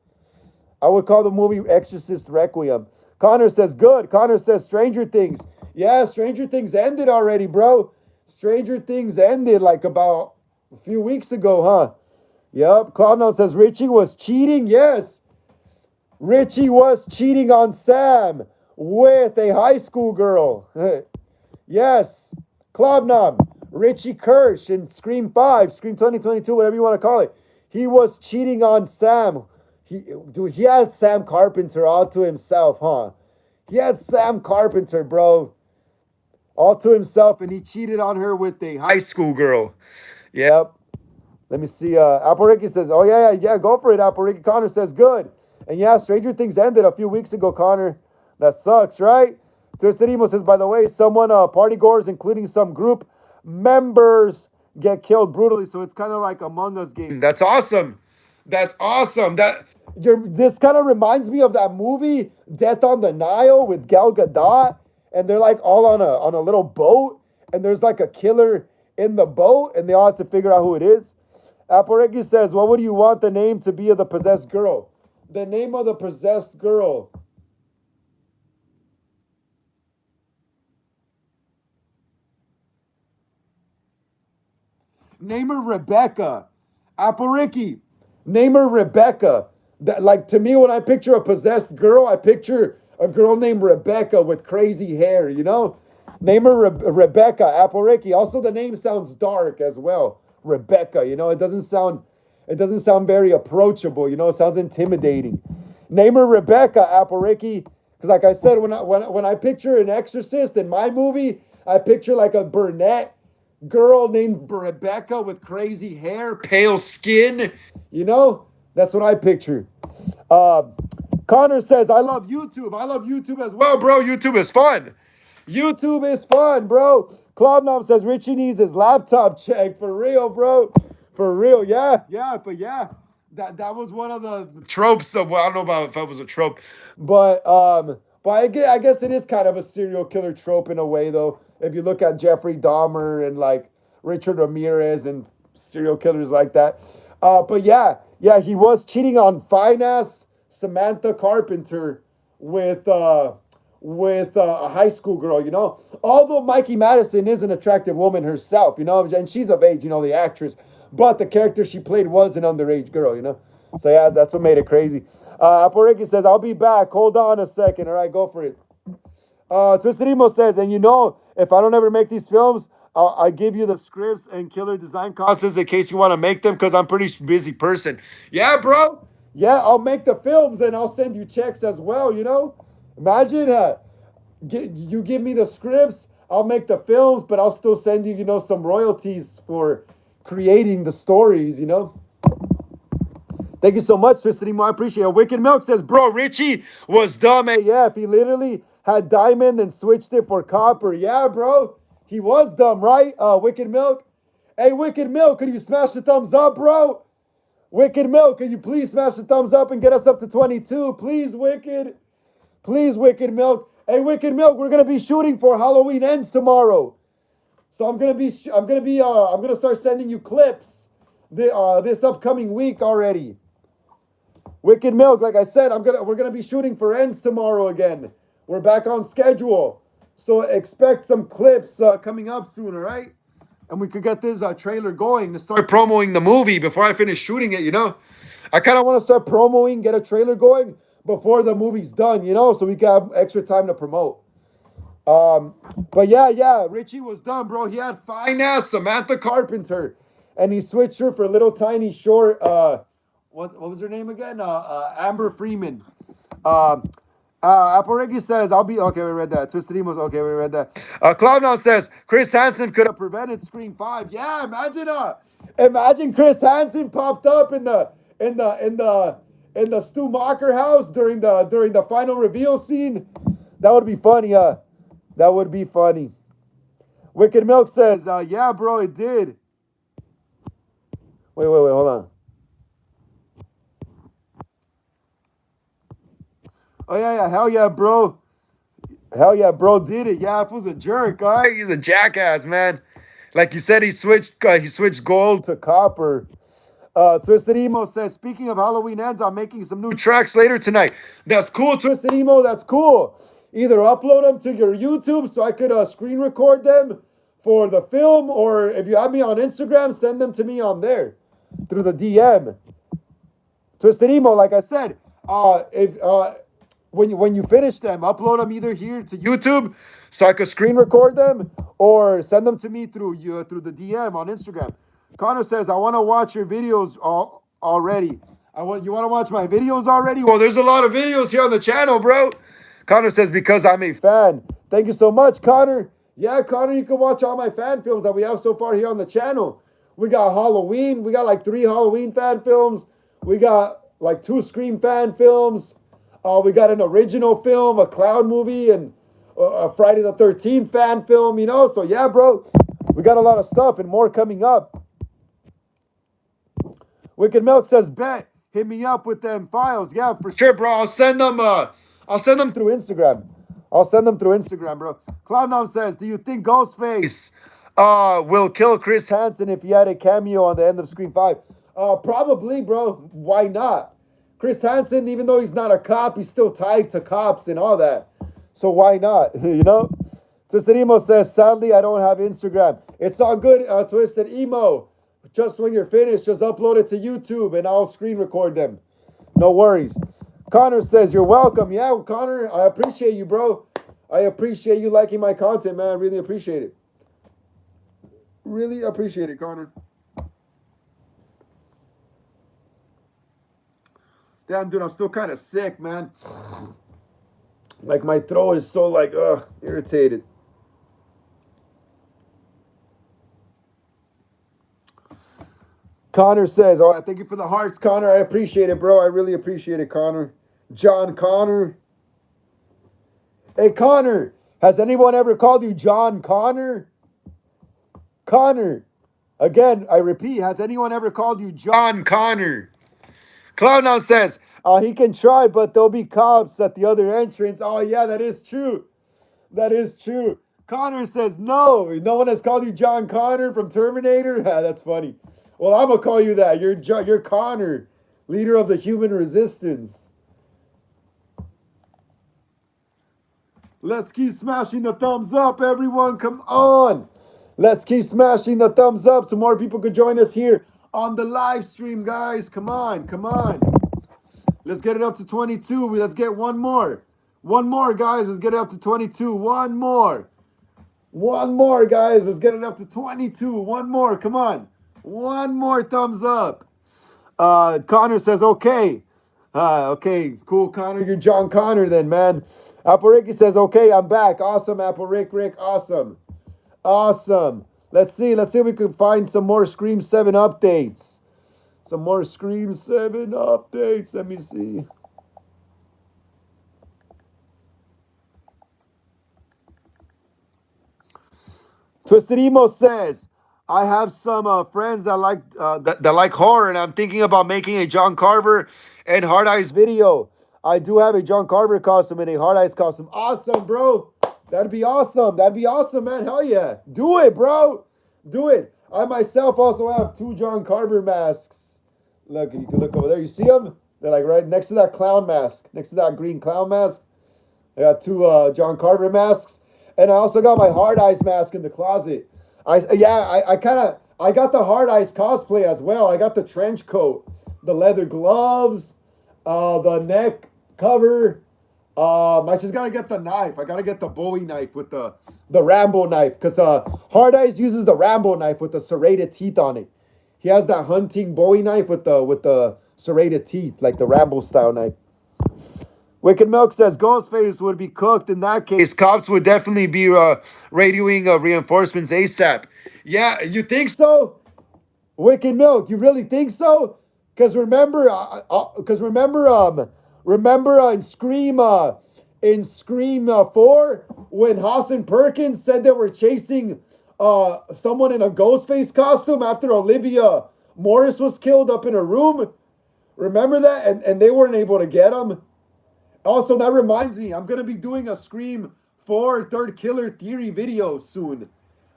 I would call the movie Exorcist Requiem. Connor says, good. Connor says, Stranger Things. Yeah, Stranger Things ended already, bro. Stranger Things ended like about a few weeks ago, huh? Yep. Cloudnote says, Richie was cheating. Yes. Richie was cheating on Sam with a high school girl. Yes. Cloudnote. Richie Kirsch in Scream 5, Scream 2022, whatever you want to call it. He was cheating on Sam. He has Sam Carpenter all to himself, huh? He had Sam Carpenter, bro, all to himself, and he cheated on her with a high school girl. Yep. Let me see. Apareki says, oh, yeah, go for it, Apareki. Connor says, good. And yeah, Stranger Things ended a few weeks ago, Connor. That sucks, right? Twisted Emo says, by the way, someone, party goers, including some group members, get killed brutally. So it's kind of like Among Us game. That's awesome. That's awesome. This kind of reminds me of that movie Death on the Nile with Gal Gadot, and they're like all on a little boat, and there's like a killer in the boat, and they all have to figure out who it is. Aporeki says, "What would you want the name to be of the possessed girl?" The name of the possessed girl. Name her Rebecca. Aporeki. Name her Rebecca. That, like, to me, when I picture a possessed girl, I picture a girl named Rebecca with crazy hair, you know? Name her Rebecca Aporeki. Also, the name sounds dark as well. Rebecca, you know, it doesn't sound very approachable, you know, it sounds intimidating. Name her Rebecca Aporeki. Because like I said, when I picture an exorcist in my movie, I picture like a brunette girl named Rebecca with crazy hair, pale skin. You know, that's what I picture. Uh, Connor says, I love YouTube. I love YouTube as well, bro. YouTube is fun. YouTube is fun, bro. Cloudnom says Richie needs his laptop checked. For real, bro. For real. Yeah, but yeah. That was one of the tropes of, well, I don't know about if that was a trope, but I guess it is kind of a serial killer trope in a way, though. If you look at Jeffrey Dahmer and like Richard Ramirez and serial killers like that. But yeah, he was cheating on fine ass Samantha Carpenter with a high school girl, you know. Although Mikey Madison is an attractive woman herself, you know, and she's of age, you know, the actress. But the character she played was an underage girl, you know. So yeah, that's what made it crazy. Aporeki says, "I'll be back. Hold on a second. All right, go for it." Twisted Emo says, "And you know, if I don't ever make these films, I give you the scripts and killer design concepts in case you want to make them, because I'm pretty busy person." Yeah, bro. Yeah, I'll make the films and I'll send you checks as well, you know. Imagine you give me the scripts, I'll make the films, but I'll still send you, you know, some royalties for creating the stories, you know. Thank you so much, Twisted Emo. I appreciate it. Wicked Milk says, "Bro, Richie was dumb." Yeah, if he literally had diamond and switched it for copper. Yeah, bro. He was dumb, right? Wicked Milk. Hey, Wicked Milk, could you smash the thumbs up, bro? Wicked Milk, can you please smash the thumbs up and get us up to 22? Please, Wicked. Please, Wicked Milk. Hey, Wicked Milk, we're gonna be shooting for Halloween Ends tomorrow. So I'm gonna start sending you clips this upcoming week already. Wicked Milk, like I said, we're gonna be shooting for Ends tomorrow again. We're back on schedule, so expect some clips coming up soon. All right, and we could get this trailer going to start promoting the movie before I finish shooting it. You know, I kind of want to start promoting, get a trailer going before the movie's done. You know, so we can have extra time to promote. But yeah, Richie was done, bro. He had fine ass Samantha Carpenter, and he switched her for little tiny short. What was her name again? Amber Freeman. Um, Aporegi says, "I'll be okay." We read that. Twisted Emos. Okay, we read that. Cloudnout says Chris Hansen could have prevented Scream 5. Yeah, imagine Chris Hansen popped up in the Stu Macher house during the final reveal scene. That would be funny. That would be funny. Wicked Milk says, "Yeah, bro, it did." Wait, hold on. Oh yeah, hell yeah, bro. Hell yeah, bro, did it. Yeah, it was a jerk. All right, he's a jackass, man. Like you said, he switched gold to copper. Twisted Emo says, "Speaking of Halloween Ends, I'm making some new tracks later tonight." That's cool, Twisted Emo. That's cool. Either upload them to your YouTube so I could screen record them for the film, or if you have me on Instagram, send them to me on there through the DM. Twisted Emo, like I said, if when you finish them, upload them either here to YouTube so I could screen record them, or send them to me through the DM on Instagram. Connor says, "I want to watch your videos already." You want to watch my videos already? Well, there's a lot of videos here on the channel, bro. Connor says, "Because I'm a fan." Thank you so much, Connor. Yeah, Connor, you can watch all my fan films that we have so far here on the channel. We got Halloween. We got like 3 Halloween fan films. We got like 2 Scream fan films. We got an original film, a clown movie, and a Friday the 13th fan film, you know? So yeah, bro, we got a lot of stuff and more coming up. Wicked Milk says, "Bet. hit me up with them files. Yeah, for sure, bro. I'll send them through Instagram. I'll send them through Instagram, bro. Cloud9 says, do you think Ghostface will kill Chris Hansen if he had a cameo on the end of Scream 5? Probably, bro. Why not? Chris Hansen, even though he's not a cop, he's still tied to cops and all that. So why not? You know? Twisted Emo says, sadly, I don't have Instagram. It's all good, Twisted Emo. Just when you're finished, just upload it to YouTube and I'll screen record them. No worries. Connor says, you're welcome. Yeah, Connor, I appreciate you, bro. I appreciate you liking my content, man. I really appreciate it. Really appreciate it, Connor. Damn, dude, I'm still kind of sick, man. Like, my throat is so, like, irritated. Connor says, oh, thank you for the hearts, Connor. I appreciate it, bro. I really appreciate it, Connor. John Connor. Hey, Connor, has anyone ever called you John Connor? Connor. Again, I repeat, has anyone ever called you John Connor? Cloud9 says, he can try, but there'll be cops at the other entrance. Oh, yeah, that is true. That is true. Connor says, no one has called you John Connor from Terminator. That's funny. Well, I'm going to call you that. You're Connor, leader of the human resistance. Let's keep smashing the thumbs up, everyone. Come on. Let's keep smashing the thumbs up so more people could join us here on the live stream, guys. Come on. Come on. Let's get it up to 22. Let's get one more. One more, guys. Let's get it up to 22. One more. One more, guys. Let's get it up to 22. One more. Come on. One more thumbs up. Connor says, okay. Okay, cool, Connor. You're John Connor then, man. Apple Ricky says, okay, I'm back. Awesome, Apple Rick. Awesome. Awesome. Let's see if we can find some more Scream 7 updates. Some more Scream 7 updates. Let me see. Twisted Emo says, I have some friends that like horror, and I'm thinking about making a John Carver and Hard Eyes video. I do have a John Carver costume and a Hard Eyes costume. Awesome, bro. That'd be awesome. That'd be awesome, man. Hell yeah. Do it, bro. Do it. I myself also have 2 John Carver masks. Look, you can look over there. You see them? They're like right next to that clown mask. Next to that green clown mask. I got 2 John Carver masks. And I also got my Hard Eyes mask in the closet. I got the Hard Eyes cosplay as well. I got the trench coat, the leather gloves, the neck cover. I just gotta get the knife. I gotta get the Bowie knife with the Rambo knife, because Hard Eyes uses the Rambo knife with the serrated teeth on it. He has that hunting Bowie knife with the serrated teeth, like the Rambo style knife. Wicked Milk says Ghostface would be cooked. In that case, cops would definitely be radioing reinforcements ASAP. Yeah, you think so? Wicked Milk, you really think so? Because remember, in Scream 4, when Haas and Perkins said they were chasing someone in a Ghostface costume after Olivia Morris was killed up in a room. Remember that? And they weren't able to get him. Also, that reminds me, I'm gonna be doing a Scream 4 Third Killer Theory video soon.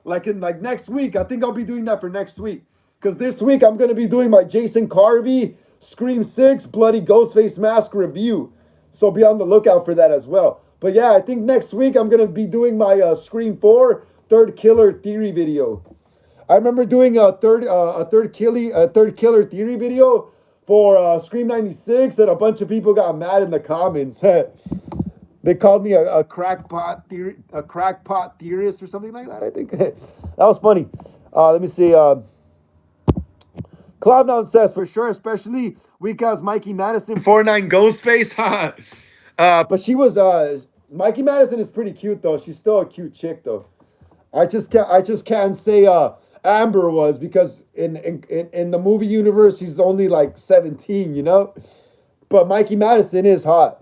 Like next week. I think I'll be doing that for next week. Because this week I'm gonna be doing my Jason Carvey Scream 6 Bloody Ghostface Mask review. So be on the lookout for that as well. But yeah, I think next week I'm gonna be doing my Scream 4 Third Killer Theory video. I remember doing a third killer theory video for Scream 96, and a bunch of people got mad in the comments. They called me a crackpot theorist or something like that, I think. That was funny. Let me see. Cloud9 says, for sure, especially weak ass Mikey Madison, 4'9" Ghostface. But she was, Mikey Madison is pretty cute, though. She's still a cute chick, though. I just can't say Amber was, because in the movie universe she's only like 17, you know. But Mikey Madison is hot.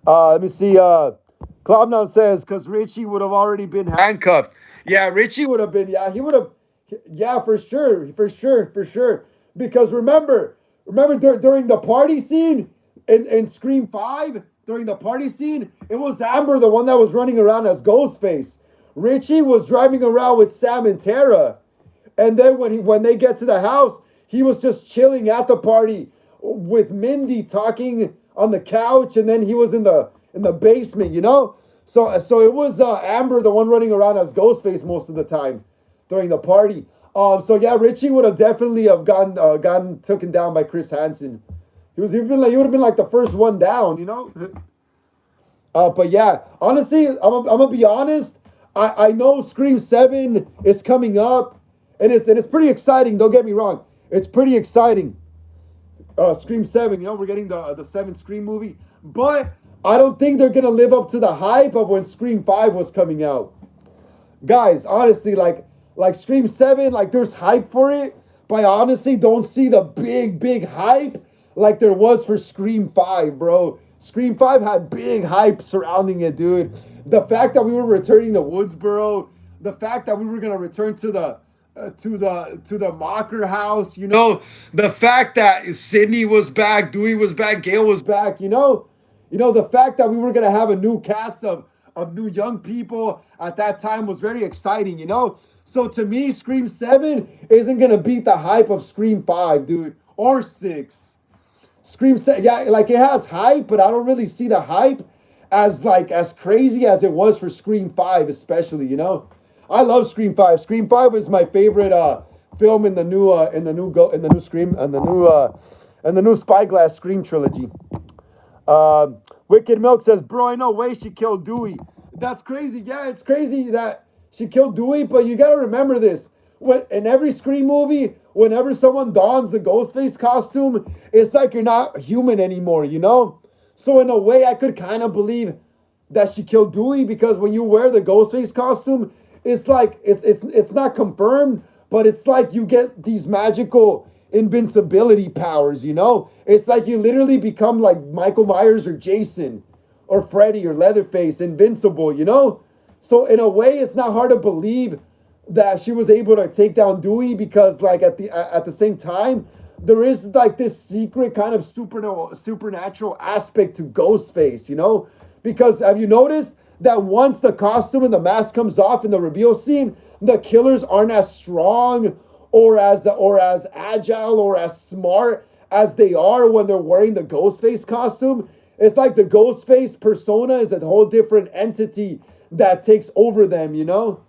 Let me see. Cloud9 says, because Richie would have already been handcuffed. Yeah, Richie would have been. Yeah, he would have. Yeah, for sure. Because remember, Remember during the party scene in Scream 5, during the party scene, it was Amber, the one that was running around as Ghostface. Richie was driving around with Sam and Tara. And then when they get to the house, he was just chilling at the party with Mindy talking on the couch, and then he was in the basement, you know? So it was Amber, the one running around as Ghostface most of the time during the party. So yeah, Richie would have definitely have gotten taken down by Chris Hansen. He would have been like the first one down, you know. But yeah, honestly, I'm gonna be honest. I know Scream 7 is coming up, and it's pretty exciting. Don't get me wrong, it's pretty exciting. Scream 7, you know, we're getting the 7th Scream movie, but I don't think they're gonna live up to the hype of when Scream 5 was coming out. Guys, honestly, like Scream 7, like there's hype for it, but I honestly don't see the big hype like there was for Scream 5, bro. Scream 5 had big hype surrounding it, dude. The fact that we were returning to Woodsboro, the fact that we were gonna return to the Mocker house, you know, the fact that Sydney was back, Dewey was back, Gail was back, the fact that we were gonna have a new cast of new young people at that time was very exciting, you know. So to me, Scream 7 isn't gonna beat the hype of Scream 5, dude, or 6. Scream 7, yeah, like it has hype, but I don't really see the hype as crazy as it was for Scream 5, especially, you know. I love Scream 5. Scream 5 is my favorite film in the new Scream and the new Spyglass Scream trilogy. Wicked Milk says, bro, I know way she killed Dewey. That's crazy. Yeah, it's crazy that she killed Dewey, but you gotta remember this. In every Scream movie, whenever someone dons the Ghostface costume, it's like you're not human anymore, you know? So in a way, I could kind of believe that she killed Dewey, because when you wear the Ghostface costume, it's like it's not confirmed, but it's like you get these magical invincibility powers, you know? It's like you literally become like Michael Myers or Jason or Freddy or Leatherface, invincible, you know? So in a way, it's not hard to believe that she was able to take down Dewey, because like at the same time, there is like this secret kind of supernatural aspect to Ghostface, you know? Because have you noticed that once the costume and the mask comes off in the reveal scene, the killers aren't as strong or as agile or as smart as they are when they're wearing the Ghostface costume? It's like the Ghostface persona is a whole different entity that takes over them, you know?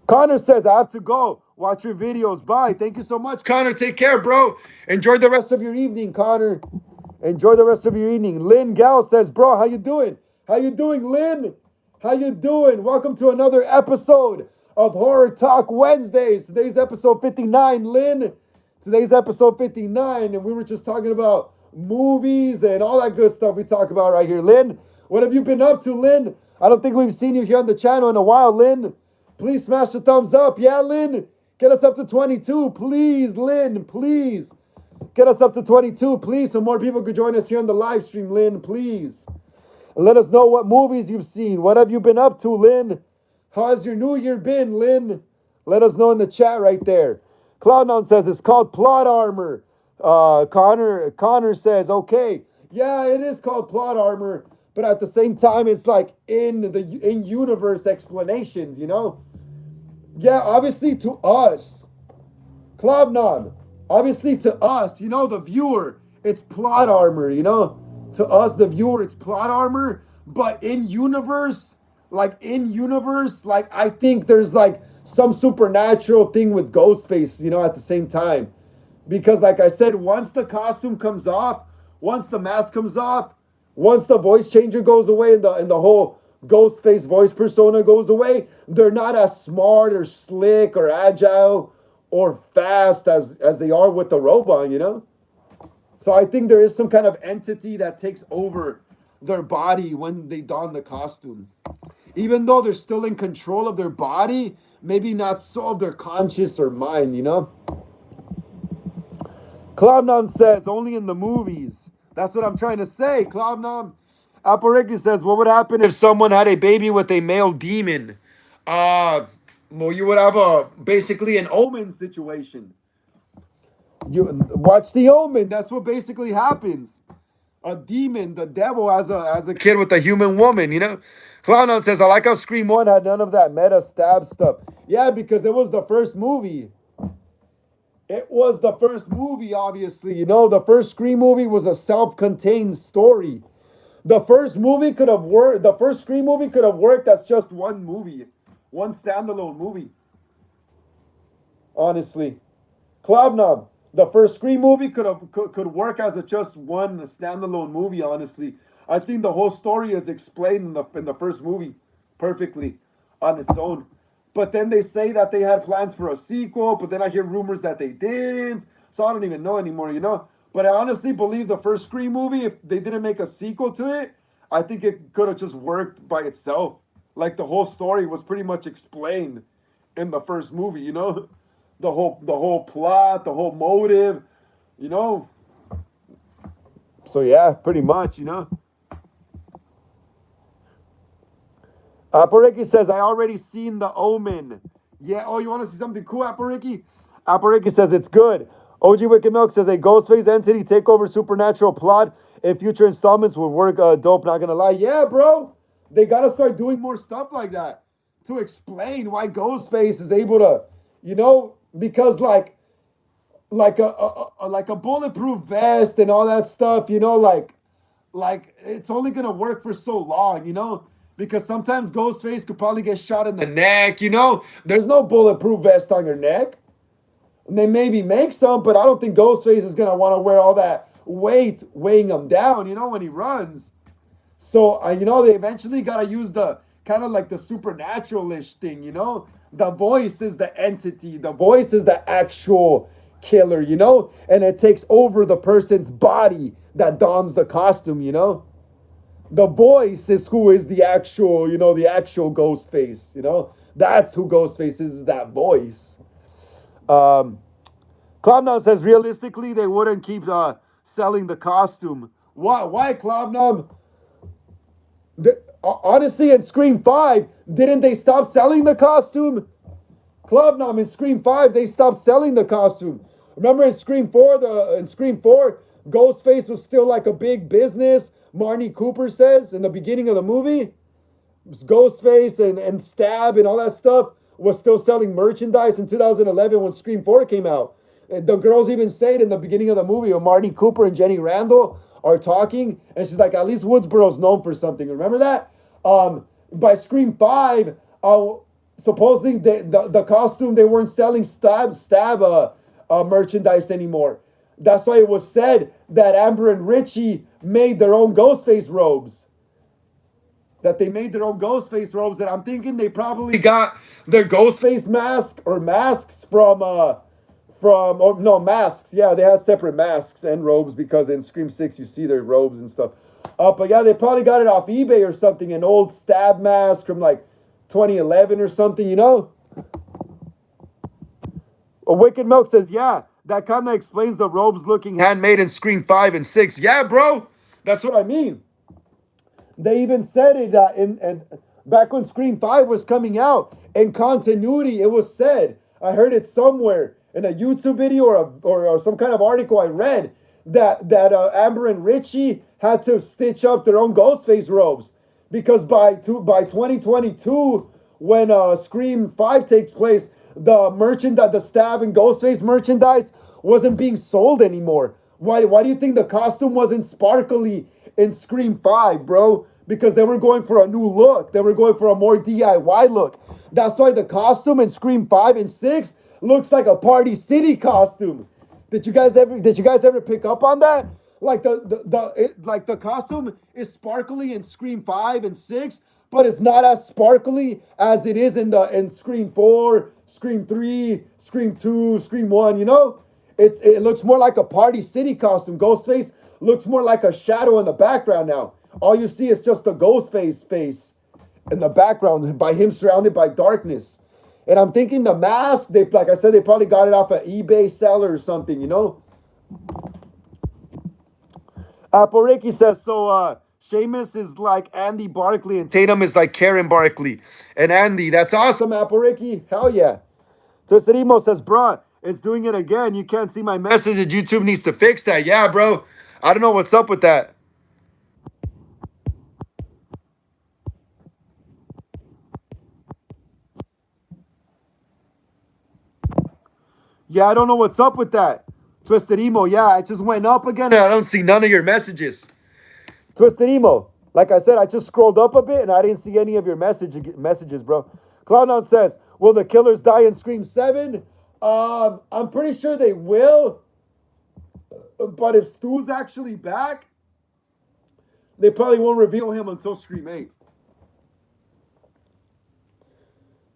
Connor says, I have to go. Watch your videos. Bye. Thank you so much, Connor. Take care, bro. Enjoy the rest of your evening, Connor. Enjoy the rest of your evening. Lynn Gal says, bro, how you doing? How you doing, Lynn? How you doing? Welcome to another episode of Horror Talk Wednesdays. Today's episode 59, Lynn. Today's episode 59, and we were just talking about movies and all that good stuff we talk about right here. Lynn, what have you been up to, Lynn? I don't think we've seen you here on the channel in a while, Lynn. Please smash the thumbs up. Yeah, Lynn. Get us up to 22. Please, Lynn. Please. Get us up to 22. Please, so more people could join us here on the live stream, Lynn. Please. And let us know what movies you've seen. What have you been up to, Lynn? How has your new year been, Lynn? Let us know in the chat right there. Cloud9 says it's called plot armor. Connor says, okay. Yeah, it is called plot armor. But at the same time, it's like in-universe explanations, you know? Yeah, obviously to us, Cloud9, obviously to us, you know, the viewer, it's plot armor, you know? To us, the viewer, it's plot armor. But in-universe, like I think there's like some supernatural thing with Ghostface, you know, at the same time. Because like I said, once the costume comes off, once the mask comes off, once the voice changer goes away and the whole Ghostface voice persona goes away, they're not as smart or slick or agile or fast as they are with the robot, you know? So I think there is some kind of entity that takes over their body when they don the costume. Even though they're still in control of their body, maybe not so of their conscious or mind, you know? Cloud9 says, only in the movies. That's what I'm trying to say, Cloud9. Apariki says, what would happen if someone had a baby with a male demon? Well, you would have a basically an Omen situation. You watch the Omen. That's what basically happens. A demon, the devil, as a kid with a human woman. Clown says, I like how Scream One had none of that meta stab stuff. Yeah, because it was the first movie. It was the first movie, obviously. The first Scream movie was a self-contained story. The first movie could have worked. The first Scream movie could have worked as just one movie, one standalone movie. Honestly, Cloudnob, the first Scream movie could work as just one standalone movie. Honestly, I think the whole story is explained in the first movie perfectly on its own. But then they say that they had plans for a sequel, but then I hear rumors that they didn't. So I don't even know anymore. But I honestly believe the first Scream movie, if they didn't make a sequel to it, I think it could have just worked by itself. Like the whole story was pretty much explained in the first movie. The whole plot, the whole motive, you know. So yeah, pretty much. Apariki says, I already seen the Omen. Yeah, oh, you want to see something cool, Apariki? Apariki says, it's good. OG Wicked Milk says, a Ghostface entity takeover supernatural plot in future installments would work dope, not gonna lie. Yeah, bro. They gotta start doing more stuff like that to explain why Ghostface is able to, because like a bulletproof vest and all that stuff, like it's only gonna work for so long. Because sometimes Ghostface could probably get shot in the neck. There's no bulletproof vest on your neck. And they maybe make some, but I don't think Ghostface is gonna want to wear all that weight weighing him down, when he runs. So they eventually gotta use the kind of like the supernatural-ish thing. The voice is the entity, the voice is the actual killer, and it takes over the person's body that dons the costume. The voice is who is the actual Ghostface. That's who Ghostface is that voice. Cloudnob says realistically they wouldn't keep selling the costume. Why Cloudnob? Honestly, in Scream 5, didn't they stop selling the costume? Cloudnob, in Scream 5, they stopped selling the costume. Remember in Scream 4, Ghostface was still like a big business. Marnie Cooper says in the beginning of the movie, Ghostface and Stab and all that stuff was still selling merchandise in 2011 when Scream 4 came out. The girls even say it in the beginning of the movie when Marnie Cooper and Jenny Randall are talking, and she's like, at least Woodsboro's known for something. Remember that? By Scream 5, supposedly the costume, they weren't selling stab merchandise anymore. That's why it was said that Amber and Richie made their own Ghostface robes. That they made their own Ghostface robes, and I'm thinking they probably got their Ghostface mask or masks masks. Yeah, they had separate masks and robes because in Scream 6 you see their robes and stuff. But yeah, they probably got it off eBay or something, an old Stab mask from like 2011 or something. A Wicked Milk says, yeah, that kind of explains the robes looking handmade in Scream 5 and 6. Yeah, bro, that's what I mean. They even said it and back when Scream 5 was coming out, in continuity, it was said, I heard it somewhere in a YouTube video or some kind of article I read, that Amber and Richie had to stitch up their own Ghostface robes. Because by 2022, when Scream 5 takes place, the Stab and Ghostface merchandise wasn't being sold anymore. Why do you think the costume wasn't sparkly in Scream 5, bro? Because they were going for a new look. They were going for a more DIY look. That's why the costume in Scream 5 and 6 looks like a Party City costume. Did you guys ever pick up on that? Like the costume is sparkly in Scream 5 and 6, but it's not as sparkly as it is in Scream 4, Scream 3, Scream 2, Scream 1, It looks more like a Party City costume. Ghostface looks more like a shadow in the background now. All you see is just the Ghostface face in the background by him surrounded by darkness. And I'm thinking the mask, like I said, they probably got it off an eBay seller or something. Apple Ricky says, so Seamus is like Andy Barkley, and Tatum is like Karen Barkley. And Andy, that's awesome, Apple Ricky. Hell yeah. Tosadimo says, bruh, it's doing it again. You can't see my message. YouTube needs to fix that. Yeah, bro. I don't know what's up with that. Yeah, I don't know what's up with that. Twisted Emo, yeah, it just went up again and I don't see none of your messages. Twisted Emo, like I said, I just scrolled up a bit and I didn't see any of your messages, bro. Cloud9 says, will the killers die in Scream 7? I'm pretty sure they will. But if Stu's actually back, they probably won't reveal him until Scream 8.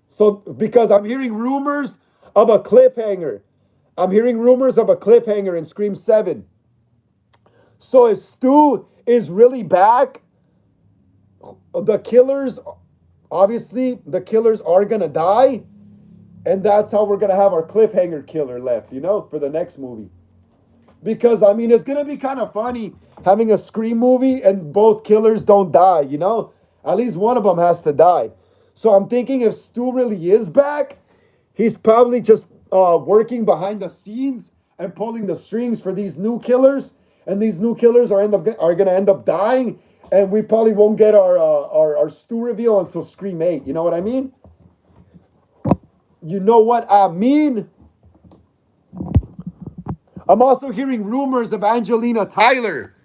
So, because I'm hearing rumors of a cliffhanger. I'm hearing rumors of a cliffhanger in Scream 7. So if Stu is really back, the killers, obviously, the killers are going to die. And that's how we're going to have our cliffhanger killer left, for the next movie. Because, I mean, it's going to be kind of funny having a Scream movie and both killers don't die, At least one of them has to die. So I'm thinking if Stu really is back, he's probably just working behind the scenes and pulling the strings for these new killers. And these new killers are going to end up dying. And we probably won't get our Stu reveal until Scream 8. You know what I mean? You know what I mean? I'm also hearing rumors of Angelina Tyler.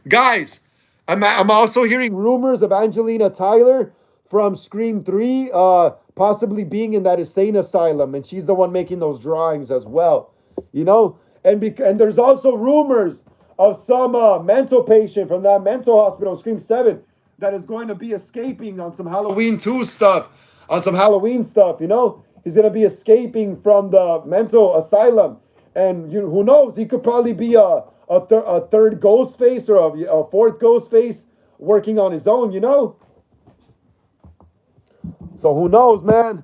Guys, I'm also hearing rumors of Angelina Tyler from Scream 3 possibly being in that insane asylum, and she's the one making those drawings as well. And there's also rumors of some mental patient from that mental hospital, Scream 7, that is going to be escaping on some Halloween 2 stuff, on some Halloween stuff, He's going to be escaping from the mental asylum. And who knows? He could probably be a third Ghostface or a fourth Ghostface working on his own, So who knows, man?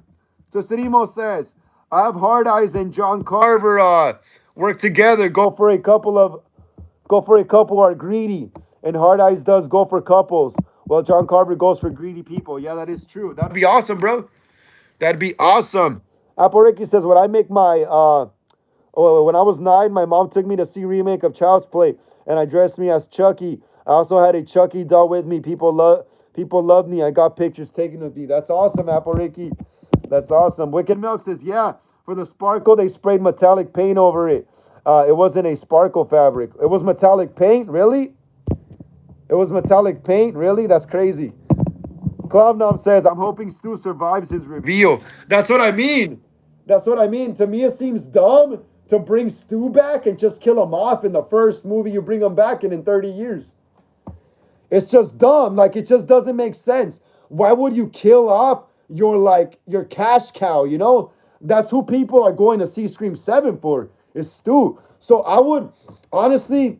Tosadimo says, I have Hard Eyes and John Carver work together. Go for a couple are greedy. And Hard Eyes does go for couples. Well, John Carver goes for greedy people. Yeah, that is true. That'd be awesome, bro. That'd be awesome. Apple Ricky says, when I was 9, my mom took me to see remake of Child's Play, and I dressed me as Chucky. I also had a Chucky doll with me. People love me. I got pictures taken with me. That's awesome, Apple Ricky. That's awesome. Wicked Milk says, yeah, for the sparkle, they sprayed metallic paint over it. It wasn't a sparkle fabric. It was metallic paint? Really? It was metallic paint? Really? That's crazy. Klovnov says, I'm hoping Stu survives his reveal. That's what I mean. That's what I mean. To me, it seems dumb to bring Stu back and just kill him off in the first movie you bring him back in 30 years. It's just dumb. Like, it just doesn't make sense. Why would you kill off your cash cow, That's who people are going to see Scream 7 for, is Stu. So I would honestly,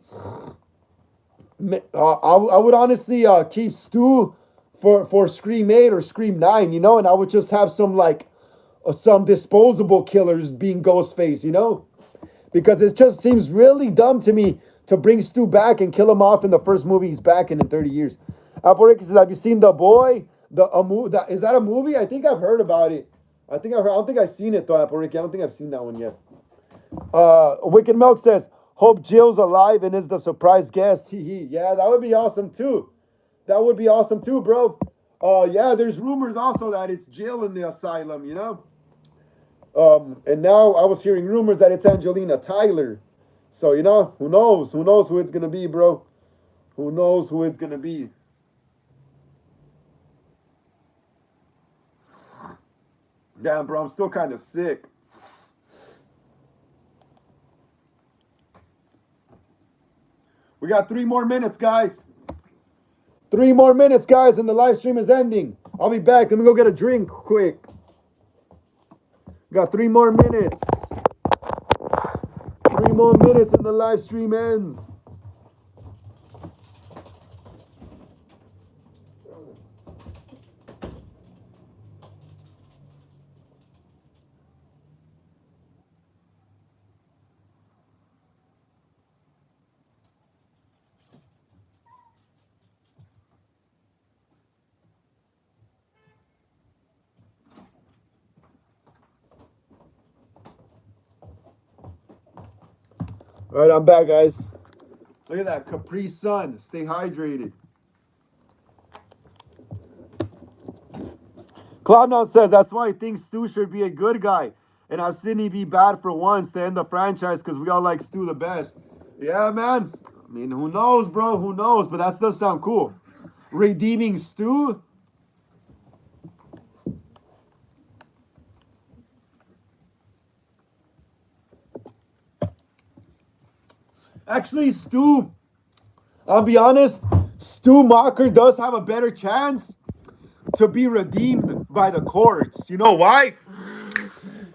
keep Stu for Scream 8 or Scream 9, and I would just have some disposable killers being Ghostface, because it just seems really dumb to me to bring Stu back and kill him off in the first movie he's back in 30 years. Apple Ricky says, have you seen The Boy? Is that a movie? I think I've heard about it. I don't think I've seen it though, Apple Ricky. I don't think I've seen that one yet. Wicked Milk says, hope Jill's alive and is the surprise guest. Yeah, that would be awesome too. That would be awesome too, bro. Yeah, there's rumors also that it's Jill in the asylum, And now I was hearing rumors that it's Angelina Tyler. So, who knows? Who knows who it's going to be, bro? Who knows who it's going to be? Damn, bro, I'm still kind of sick. We got 3 more minutes, guys. 3 more minutes, guys, and the live stream is ending. I'll be back. Let me go get a drink quick. Got 3 more minutes. 3 more minutes and the live stream ends. All right, I'm back, guys. Look at that. Capri Sun. Stay hydrated. Cloud9 says that's why I think Stu should be a good guy and have Sydney be bad for once to end the franchise because we all like Stu the best. Yeah, man. I mean, who knows, bro? Who knows? But that does sound cool. Redeeming Stu? Actually, Stu, I'll be honest, Stu Macher does have a better chance to be redeemed by the courts. You know why?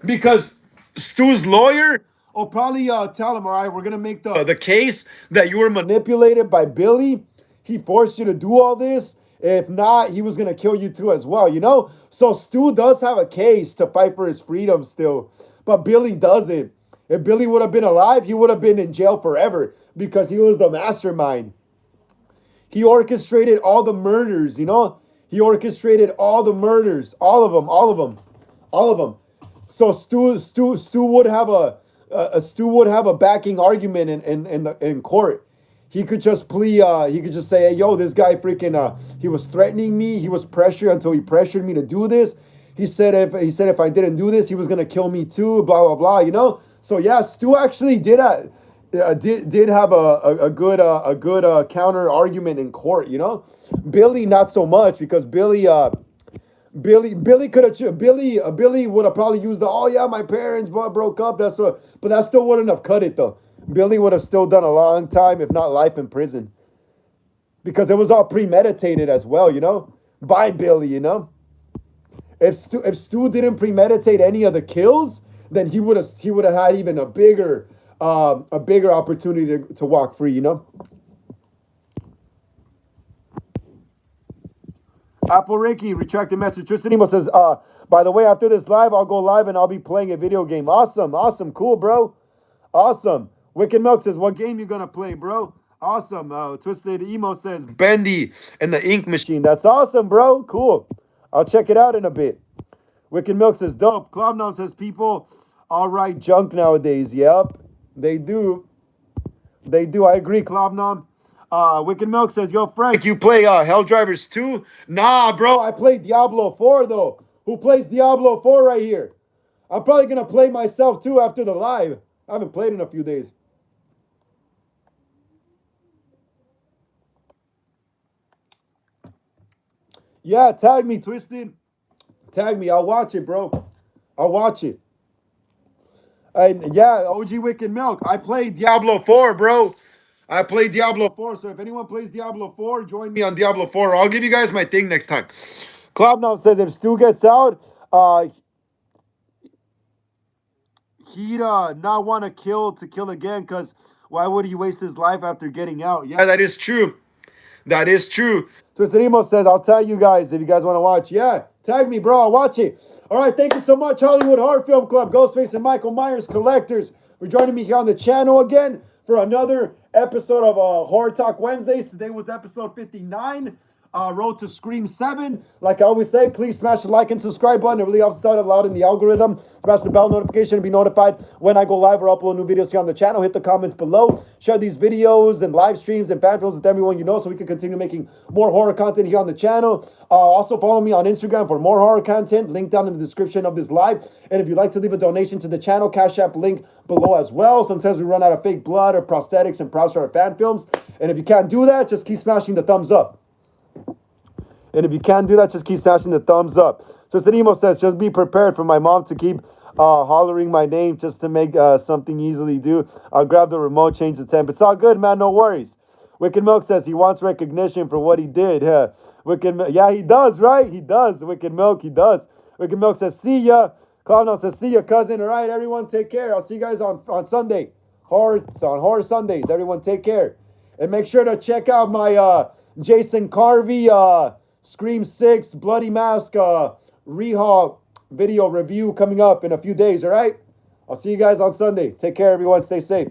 Because Stu's lawyer will probably tell him, all right, we're going to make the case that you were manipulated by Billy. He forced you to do all this. If not, he was going to kill you too as well, you know? So Stu does have a case to fight for his freedom still, but Billy doesn't. If Billy would have been alive, he would have been in jail forever because he was the mastermind. He orchestrated all the murders, you know? He orchestrated all the murders, all of them. So Stu would have a backing argument in court. He could just plea. He could just say, "Hey, yo, this guy freaking. He was threatening me. He was pressured until he pressured me to do this. He said if I didn't do this, he was gonna kill me too. Blah blah blah. You know. So yeah, Stu actually did have a good counter argument in court. You know, Billy not so much because Billy could have Billy would have probably used the oh yeah my parents broke up but that still wouldn't have cut it though. Billy would have still done a long time if not life in prison because it was all premeditated as well, you know, by Billy, you know. If Stu didn't premeditate any of the kills, then he would have had even a bigger opportunity to walk free, you know. Apple Ricky, retracted message. Tristan Emo says, by the way, after this live, I'll go live and I'll be playing a video game. Awesome, cool, bro. Awesome. Wicked Milk says, what game you gonna play, bro? Awesome. Twisted Emo says, Bendy and the Ink Machine. That's awesome, bro. Cool. I'll check it out in a bit. Wicked Milk says, dope. Cloud9 says, people all write junk nowadays. Yep, they do. I agree, Cloud9. Wicked Milk says, yo, Frank, you play Helldivers 2? Nah, bro, I play Diablo 4, though. Who plays Diablo 4 right here? I'm probably going to play myself, too, after the live. I haven't played in a few days. Yeah, tag me, Twisted. Tag me. I'll watch it, bro. I'll watch it. And, yeah, OG Wicked Milk. I played Diablo 4, bro. I play Diablo 4, so if anyone plays Diablo 4, join me on Diablo 4. I'll give you guys my thing next time. Cloud9 says if Stu gets out, he'd not want to kill again because why would he waste his life after getting out? Yeah, that is true. That is true. Twisted Emo says, I'll tell you guys if you guys want to watch. Yeah, tag me, bro. I'll watch it. All right, thank you so much, Hollywood Horror Film Club, Ghostface and Michael Myers Collectors, for joining me here on the channel again for another episode of Horror Talk Wednesdays. Today was episode 59. Road to Scream 7. Like I always say, please smash the like and subscribe button. It really helps out a lot in the algorithm. Smash the bell notification to be notified when I go live or upload new videos here on the channel. Hit the comments below. Share these videos and live streams and fan films with everyone you know so we can continue making more horror content here on the channel. Also follow me on Instagram for more horror content. Link down in the description of this live. And if you'd like to leave a donation to the channel, Cash App link below as well. Sometimes we run out of fake blood or prosthetics and props for our fan films. And if you can't do that, just keep smashing the thumbs up. And if you can't do that, just keep smashing the thumbs up. So Emo says, just be prepared for my mom to keep hollering my name just to make something easily do. I'll grab the remote, change the temp. It's all good, man. No worries. Wicked Milk says he wants recognition for what he did. Yeah, he does, right? He does. Wicked Milk, he does. Wicked Milk says, see ya. Cloud9 says, see ya, cousin. All right, everyone, take care. I'll see you guys on Sunday. On Horror Sundays. Everyone, take care. And make sure to check out my Jason Carvey Scream 6 Bloody Mask rehaul video review coming up in a few days, all right? I'll see you guys on Sunday. Take care, everyone. Stay safe.